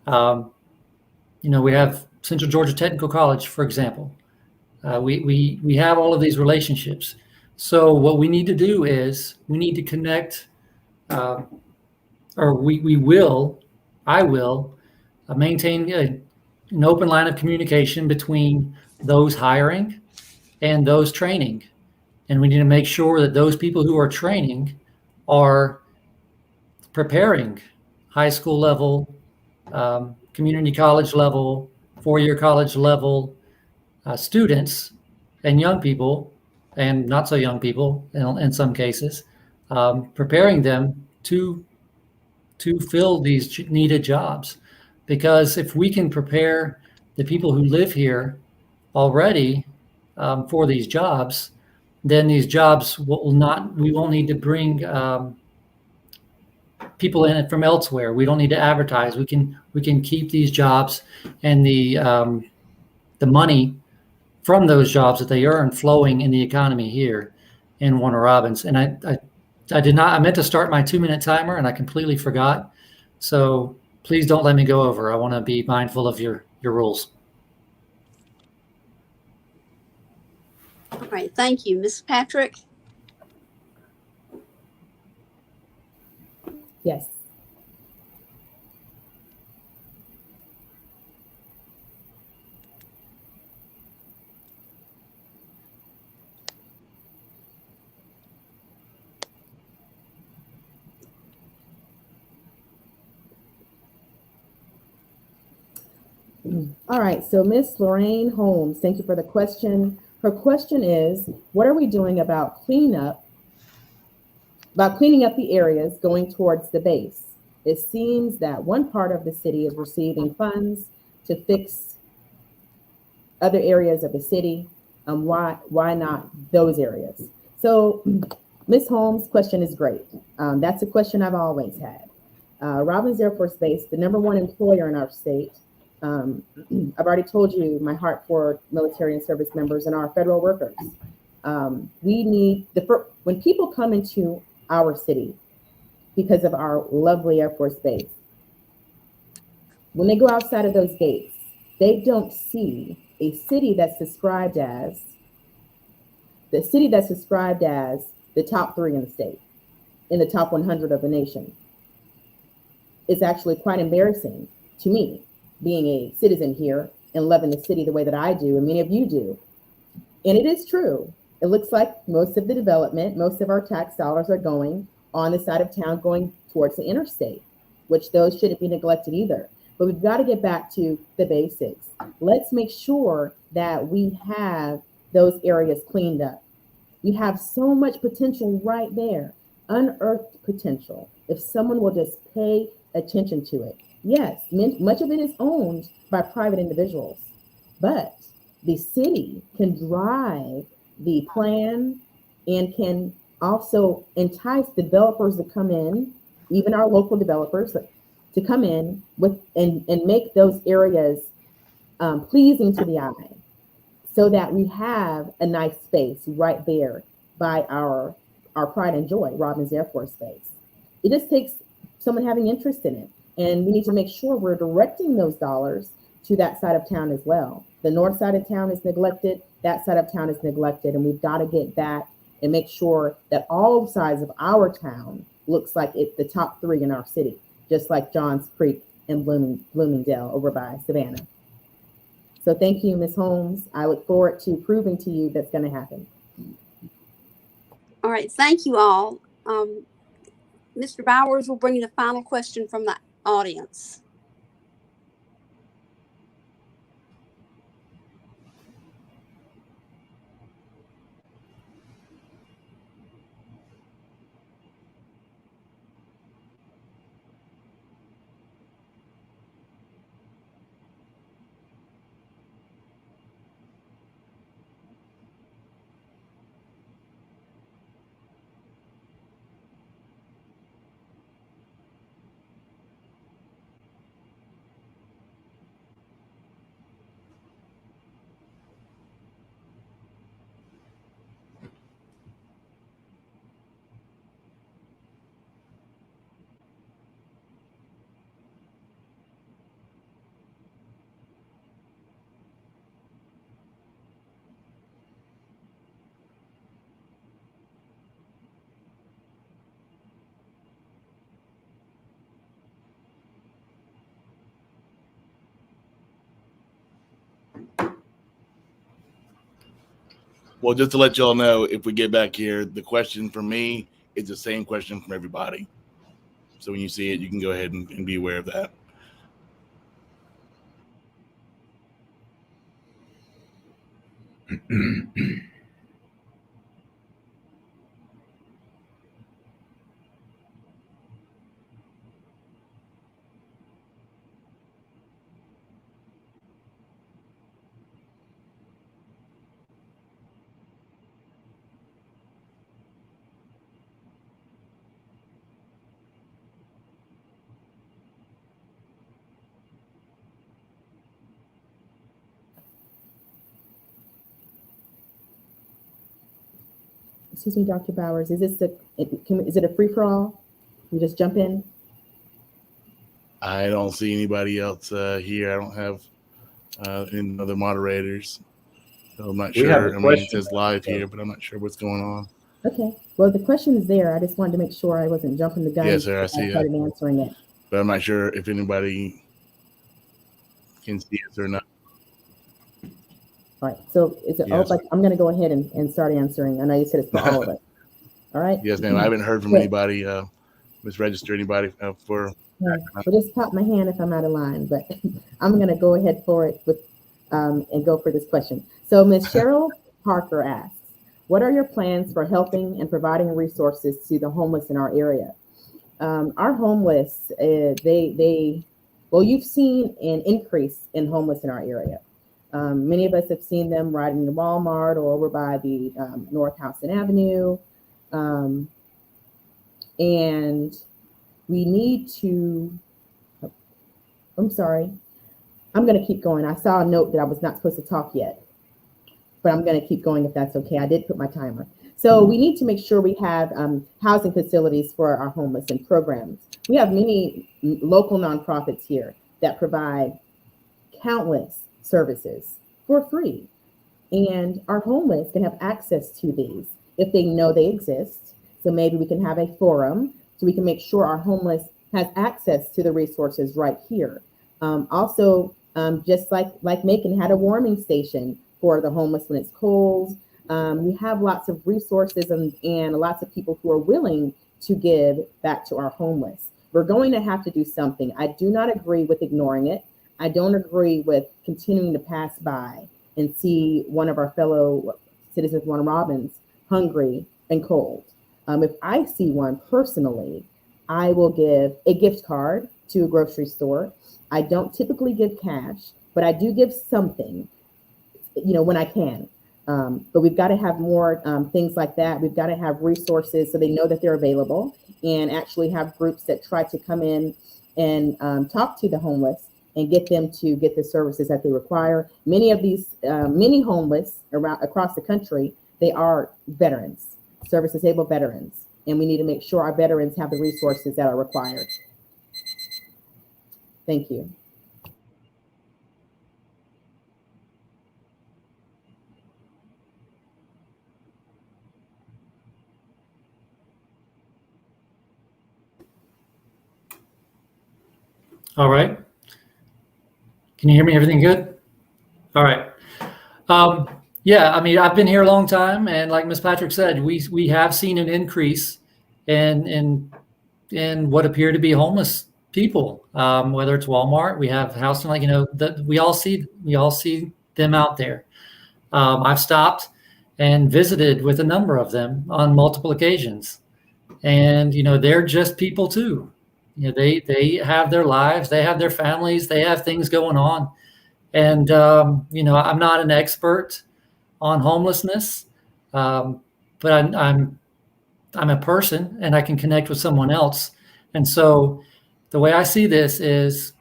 We have Central Georgia Technical College, for example. We have all of these relationships. So what we need to do is we need to connect, I will maintain an open line of communication between those hiring and those training. And we need to make sure that those people who are training are preparing high school level, community college level, four-year college level students and young people, and not so young people in some cases, preparing them to fill these needed jobs. Because if we can prepare the people who live here already for these jobs, then these jobs we won't need to bring people in it from elsewhere. We don't need to advertise. We can keep these jobs and the money from those jobs that they earn flowing in the economy here in Warner Robins. And I meant to start my 2-minute timer and I completely forgot. So please don't let me go over. I want to be mindful of your rules. All right. Thank you. Ms. Patrick? Yes. All right, so Miss Lorraine Holmes, thank you for the question. Her question is, what are we doing about cleaning up the areas going towards the base? It seems that one part of the city is receiving funds to fix other areas of the city. Why not those areas? So Ms. Holmes' question is great. That's a question I've always had. Robins Air Force Base, the #1 employer in our state. I've already told you my heart for military and service members and our federal workers. We need when people come into our city because of our lovely Air Force Base, when they go outside of those gates, they don't see a city that's described as the top 3 in the state, in the top 100 of the nation. It's actually quite embarrassing to me, being a citizen here and loving the city the way that I do, and many of you do. And it is true. It looks like most of the development, most of our tax dollars are going on the side of town, going towards the interstate, which those shouldn't be neglected either. But we've got to get back to the basics. Let's make sure that we have those areas cleaned up. We have so much potential right there, unearthed potential. If someone will just pay attention to it. Yes, much of it is owned by private individuals, but the city can drive the plan and can also entice developers to come in, even our local developers, to come in with and make those areas pleasing to the eye, so that we have a nice space right there by our pride and joy, Robins Air Force Base. It just takes someone having interest in it, and we need to make sure we're directing those dollars to that side of town as well. The north side of town is neglected, that side of town is neglected, and we've got to get back and make sure that all sides of our town looks like it's the top 3 in our city, just like Johns Creek and Bloomingdale over by Savannah. So thank you, Ms. Holmes. I look forward to proving to you that's going to happen. All right, thank you all. Mr. Bowers will bring you the final question from the audience. Well, just to let y'all know, if we get back here, the question from me is the same question from everybody. So when you see it, you can go ahead and be aware of that. Excuse me, Dr. Bowers, is it a free-for-all? You just jump in? I don't see anybody else here. I don't have any other moderators. So I'm not sure. I mean, it says live here, but I'm not sure what's going on. Okay. Well, the question is there. I just wanted to make sure I wasn't jumping the gun. Yes, sir. I see started answering it. But I'm not sure if anybody can see it or not. All right. So is it? Yes. I'm going to go ahead and start answering. I know you said it's for all of us. All right. Yes, ma'am. I haven't heard from anybody Ms. Register, anybody for? Well, just pop my hand if I'm out of line, but I'm going to go ahead for it with and go for this question. So Ms. Cheryl Parker asks, what are your plans for helping and providing resources to the homeless in our area? Our homeless, well, you've seen an increase in homeless in our area. Many of us have seen them riding to Walmart or over by the North Houston Avenue. And we need to, I'm sorry, I'm going to keep going. I saw a note that I was not supposed to talk yet, but I'm going to keep going if that's okay. I did put my timer. So we need to make sure we have housing facilities for our homeless and programs. We have many local nonprofits here that provide countless services for free. And our homeless can have access to these if they know they exist. So maybe we can have a forum so we can make sure our homeless has access to the resources right here. Just like Macon had a warming station for the homeless when it's cold. We have lots of resources and lots of people who are willing to give back to our homeless. We're going to have to do something. I do not agree with ignoring it. I don't agree with continuing to pass by and see one of our fellow citizens, Warner Robins, hungry and cold. If I see one personally, I will give a gift card to a grocery store. I don't typically give cash, but I do give something, when I can. But we've got to have more things like that. We've got to have resources so they know that they're available, and actually have groups that try to come in and talk to the homeless and get them to get the services that they require. Many of these, many homeless across the country, they are veterans, service-disabled veterans, and we need to make sure our veterans have the resources that are required. Thank you. All right. Can you hear me? Everything good? All right. Yeah, I mean, I've been here a long time, and like Ms. Patrick said, we have seen an increase in what appear to be homeless people. Whether it's Walmart, we have Houston, we all see them out there. I've stopped and visited with a number of them on multiple occasions, and they're just people too. They have their lives, they have their families, they have things going on. And, I'm not an expert on homelessness, but I'm a person and I can connect with someone else. And so the way I see this is,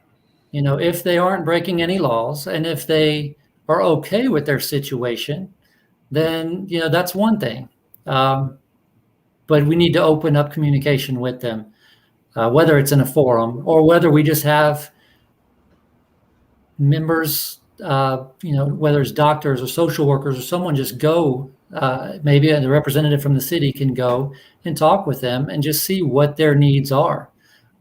if they aren't breaking any laws and if they are okay with their situation, then, that's one thing. But we need to open up communication with them. Whether it's in a forum or whether we just have members, whether it's doctors or social workers or someone just go, maybe a representative from the city can go and talk with them and just see what their needs are,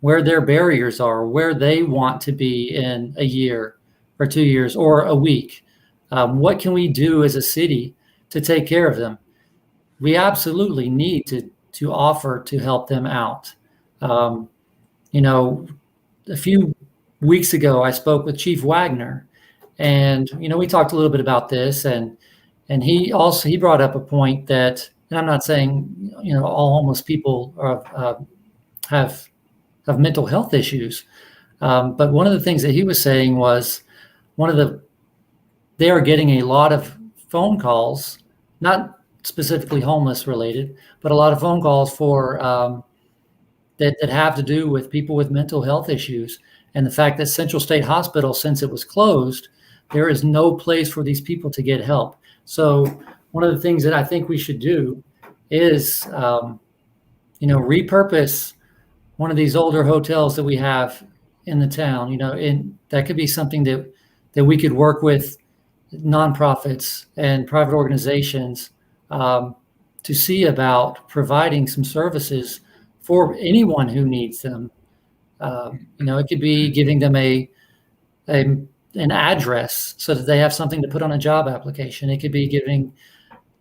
where their barriers are, where they want to be in a year or 2 years or a week. What can we do as a city to take care of them? We absolutely need to offer to help them out. A few weeks ago, I spoke with Chief Wagner, and we talked a little bit about this, and he brought up a point that, and I'm not saying all homeless people have mental health issues, but one of the things that he was saying was they are getting a lot of phone calls, not specifically homeless related, but a lot of phone calls for that have to do with people with mental health issues. And the fact that Central State Hospital, since it was closed, there is no place for these people to get help. So one of the things that I think we should do is, repurpose one of these older hotels that we have in the town. And that could be something that we could work with nonprofits and private organizations to see about providing some services for anyone who needs them. It could be giving them an address so that they have something to put on a job application. It could be giving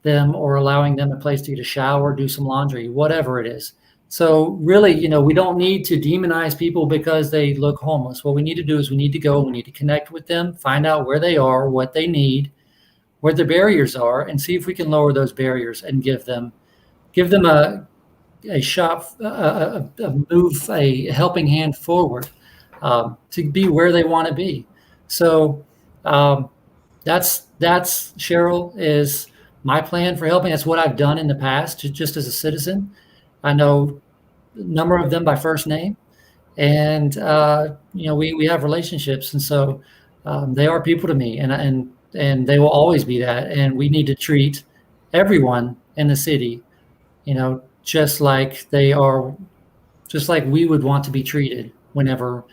them or allowing them a place to get a shower, do some laundry, whatever it is. So really, we don't need to demonize people because they look homeless. What we need to do is we need to go, we need to connect with them, find out where they are, what they need, where the barriers are, and see if we can lower those barriers and give them a shot, a helping hand forward, to be where they want to be. So that's Cheryl, is my plan for helping. That's what I've done in the past, just as a citizen. I know a number of them by first name, and we have relationships, and so they are people to me, and they will always be that. And we need to treat everyone in the city, just like we would want to be treated whenever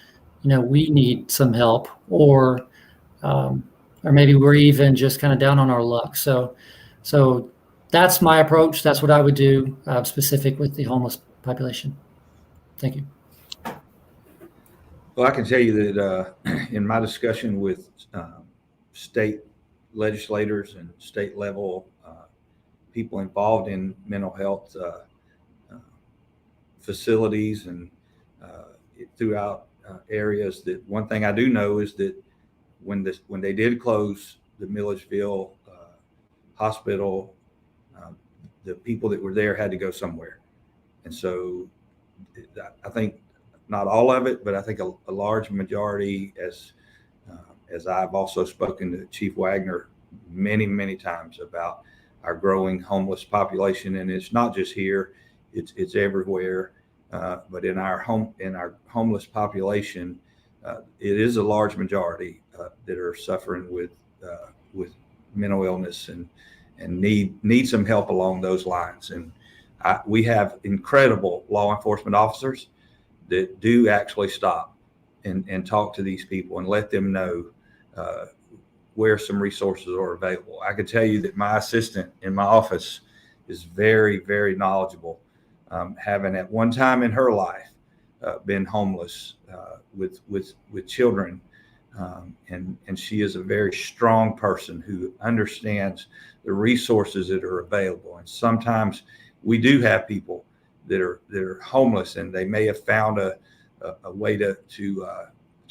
we need some help, or maybe we're even just kind of down on our luck. So that's my approach. That's what I would do, specific with the homeless population. Thank you. Well, I can tell you that in my discussion with state legislators and state level people involved in mental health facilities and throughout areas, that one thing I do know is that when they did close the Milledgeville hospital, the people that were there had to go somewhere. And so I think not all of it, but I think a large majority, as I've also spoken to Chief Wagner many, many times about our growing homeless population. And it's not just here, it's everywhere. But in our homeless population, it is a large majority that are suffering with mental illness and need some help along those lines. And we have incredible law enforcement officers that do actually stop and talk to these people and let them know where some resources are available. I can tell you that my assistant in my office is very, very knowledgeable, having at one time in her life been homeless with children. And she is a very strong person who understands the resources that are available. And sometimes we do have people that are homeless, and they may have found a way to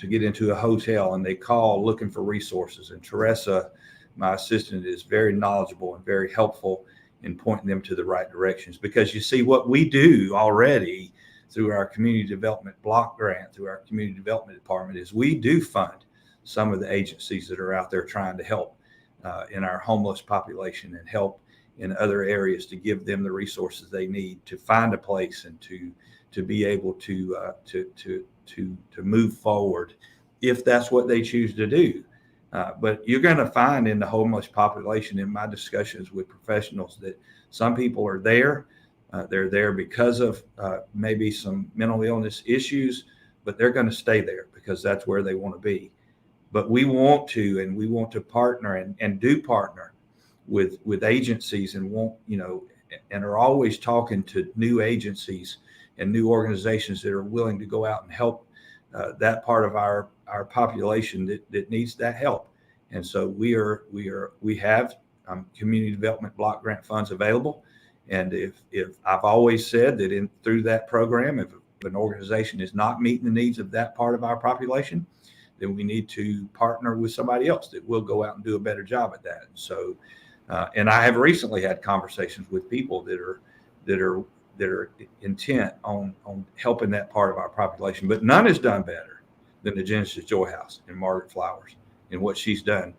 get into a hotel, and they call looking for resources. And Teresa, my assistant, is very knowledgeable and very helpful in pointing them to the right directions. Because you see, what we do already through our community development block grant, through our community development department, is we do fund some of the agencies that are out there trying to help in our homeless population and help in other areas, to give them the resources they need to find a place and to be able to move forward if that's what they choose to do. But you're going to find in the homeless population, in my discussions with professionals, that some people are there. They're there because of maybe some mental illness issues, but they're going to stay there because that's where they want to be. But we want to partner and do partner with agencies, and and are always talking to new agencies and new organizations that are willing to go out and help that part of our population that needs that help. And so we have community development block grant funds available. And if I've always said that through that program, if an organization is not meeting the needs of that part of our population, then we need to partner with somebody else that will go out and do a better job at that. So, and I have recently had conversations with people that are intent on helping that part of our population. But none has done better than the Genesis Joy House and Margaret Flowers and what she's done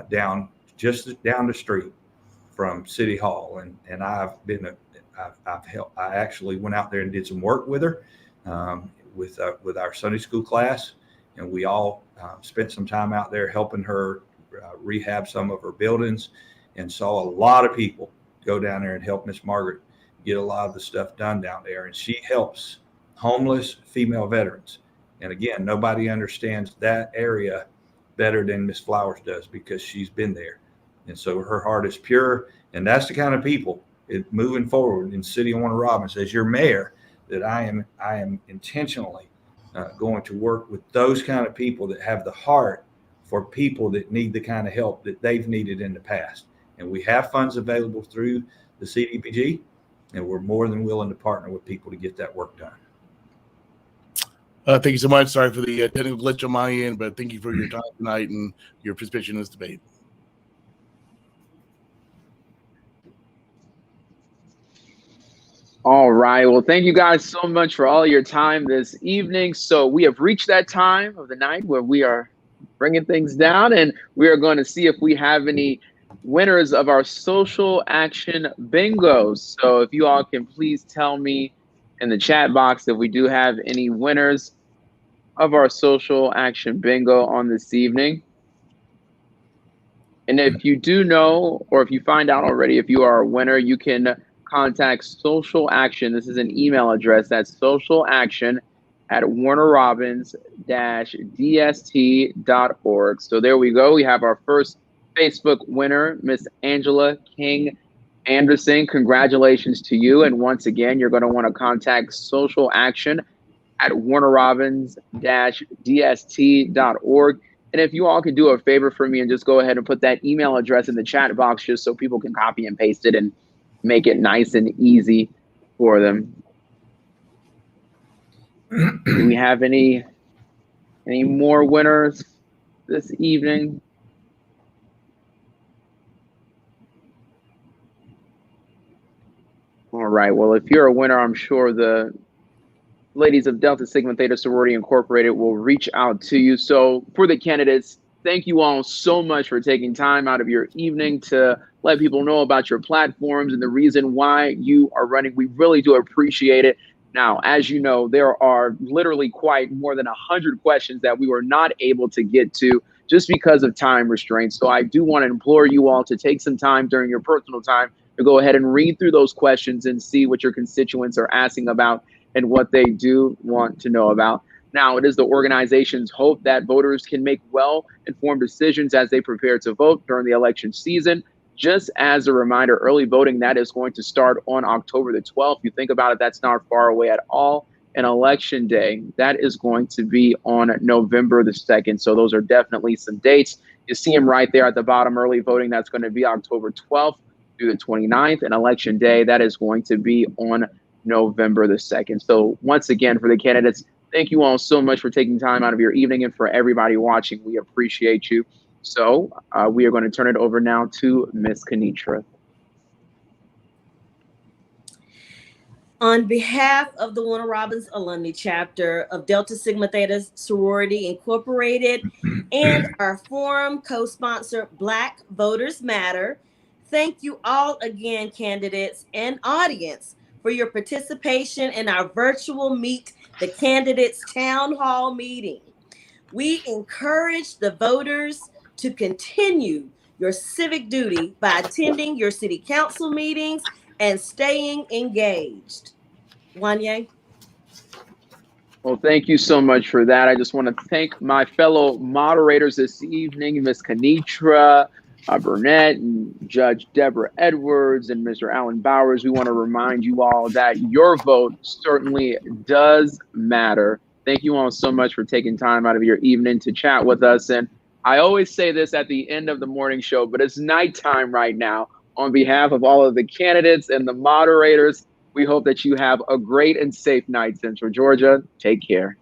down the street from City Hall. And I've helped. I actually went out there and did some work with her with our Sunday school class, and we all spent some time out there helping her rehab some of her buildings, and saw a lot of people go down there and help Miss Margaret get a lot of the stuff done down there. And she helps homeless female veterans. And again, nobody understands that area better than Miss Flowers does, because she's been there. And so her heart is pure. And that's the kind of people moving forward in City of Warner Robins, as your mayor, that I am intentionally going to work with those kind of people that have the heart for people that need the kind of help that they've needed in the past. And we have funds available through the CDBG. and we're more than willing to partner with people to get that work done. Thank you so much. Sorry for the technical glitch on my end, but thank you for your time tonight and your participation in this debate. All right. Well, thank you guys so much for all your time this evening. So we have reached that time of the night where we are bringing things down, and we are going to see if we have any winners of our social action bingo. So if you all can please tell me in the chat box if we do have any winners of our social action bingo on this evening. And if you do know, or if you find out already, if you are a winner, you can contact Social Action. This is an email address. That's socialaction@warnerrobins-dst.org. So there we go. We have our first Facebook winner, Miss Angela King Anderson. Congratulations to you. And once again, you're going to want to contact Social Action at warnerrobins-dst.org. And if you all could do a favor for me and just go ahead and put that email address in the chat box just so people can copy and paste it and make it nice and easy for them. Do we have any more winners this evening? All right. Well, if you're a winner, I'm sure the ladies of Delta Sigma Theta Sorority Incorporated will reach out to you. So for the candidates, thank you all so much for taking time out of your evening to let people know about your platforms and the reason why you are running. We really do appreciate it. Now, as you know, there are literally quite more than 100 questions that we were not able to get to just because of time restraints. So I do want to implore you all to take some time during your personal time to go ahead and read through those questions and see what your constituents are asking about and what they do want to know about. Now, it is the organization's hope that voters can make well-informed decisions as they prepare to vote during the election season. Just as a reminder, early voting, that is going to start on October the 12th. You think about it, that's not far away at all. And Election Day, that is going to be on November the 2nd. So those are definitely some dates. You see them right there at the bottom. Early voting, that's going to be October 12th through the 29th. And Election Day, that is going to be on November the 2nd. So once again, for the candidates, thank you all so much for taking time out of your evening, and for everybody watching, we appreciate you. So we are going to turn it over now to Ms. Kenitra. On behalf of the Warner Robins Alumni Chapter of Delta Sigma Theta Sorority Incorporated and our forum co-sponsor Black Voters Matter, thank you all again, candidates and audience, for your participation in our virtual Meet the Candidates Town Hall meeting. We encourage the voters to continue your civic duty by attending your city council meetings and staying engaged. Wanye? Well, thank you so much for that. I just want to thank my fellow moderators this evening, Ms. Kenitra Burnett and Judge Deborah Edwards and Mr. Alan Bowers. We want to remind you all that your vote certainly does matter. Thank you all so much for taking time out of your evening to chat with us. And I always say this at the end of the morning show, but it's nighttime right now. On behalf of all of the candidates and the moderators, we hope that you have a great and safe night, Central Georgia. Take care.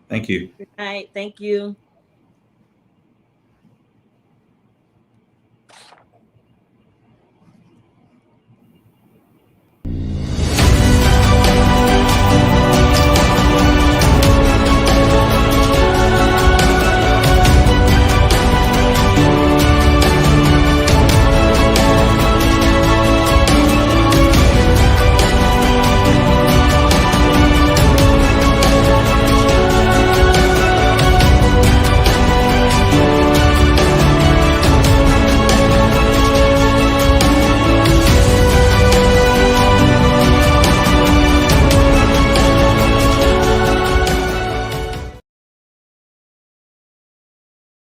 Thank you. Good night. Thank you.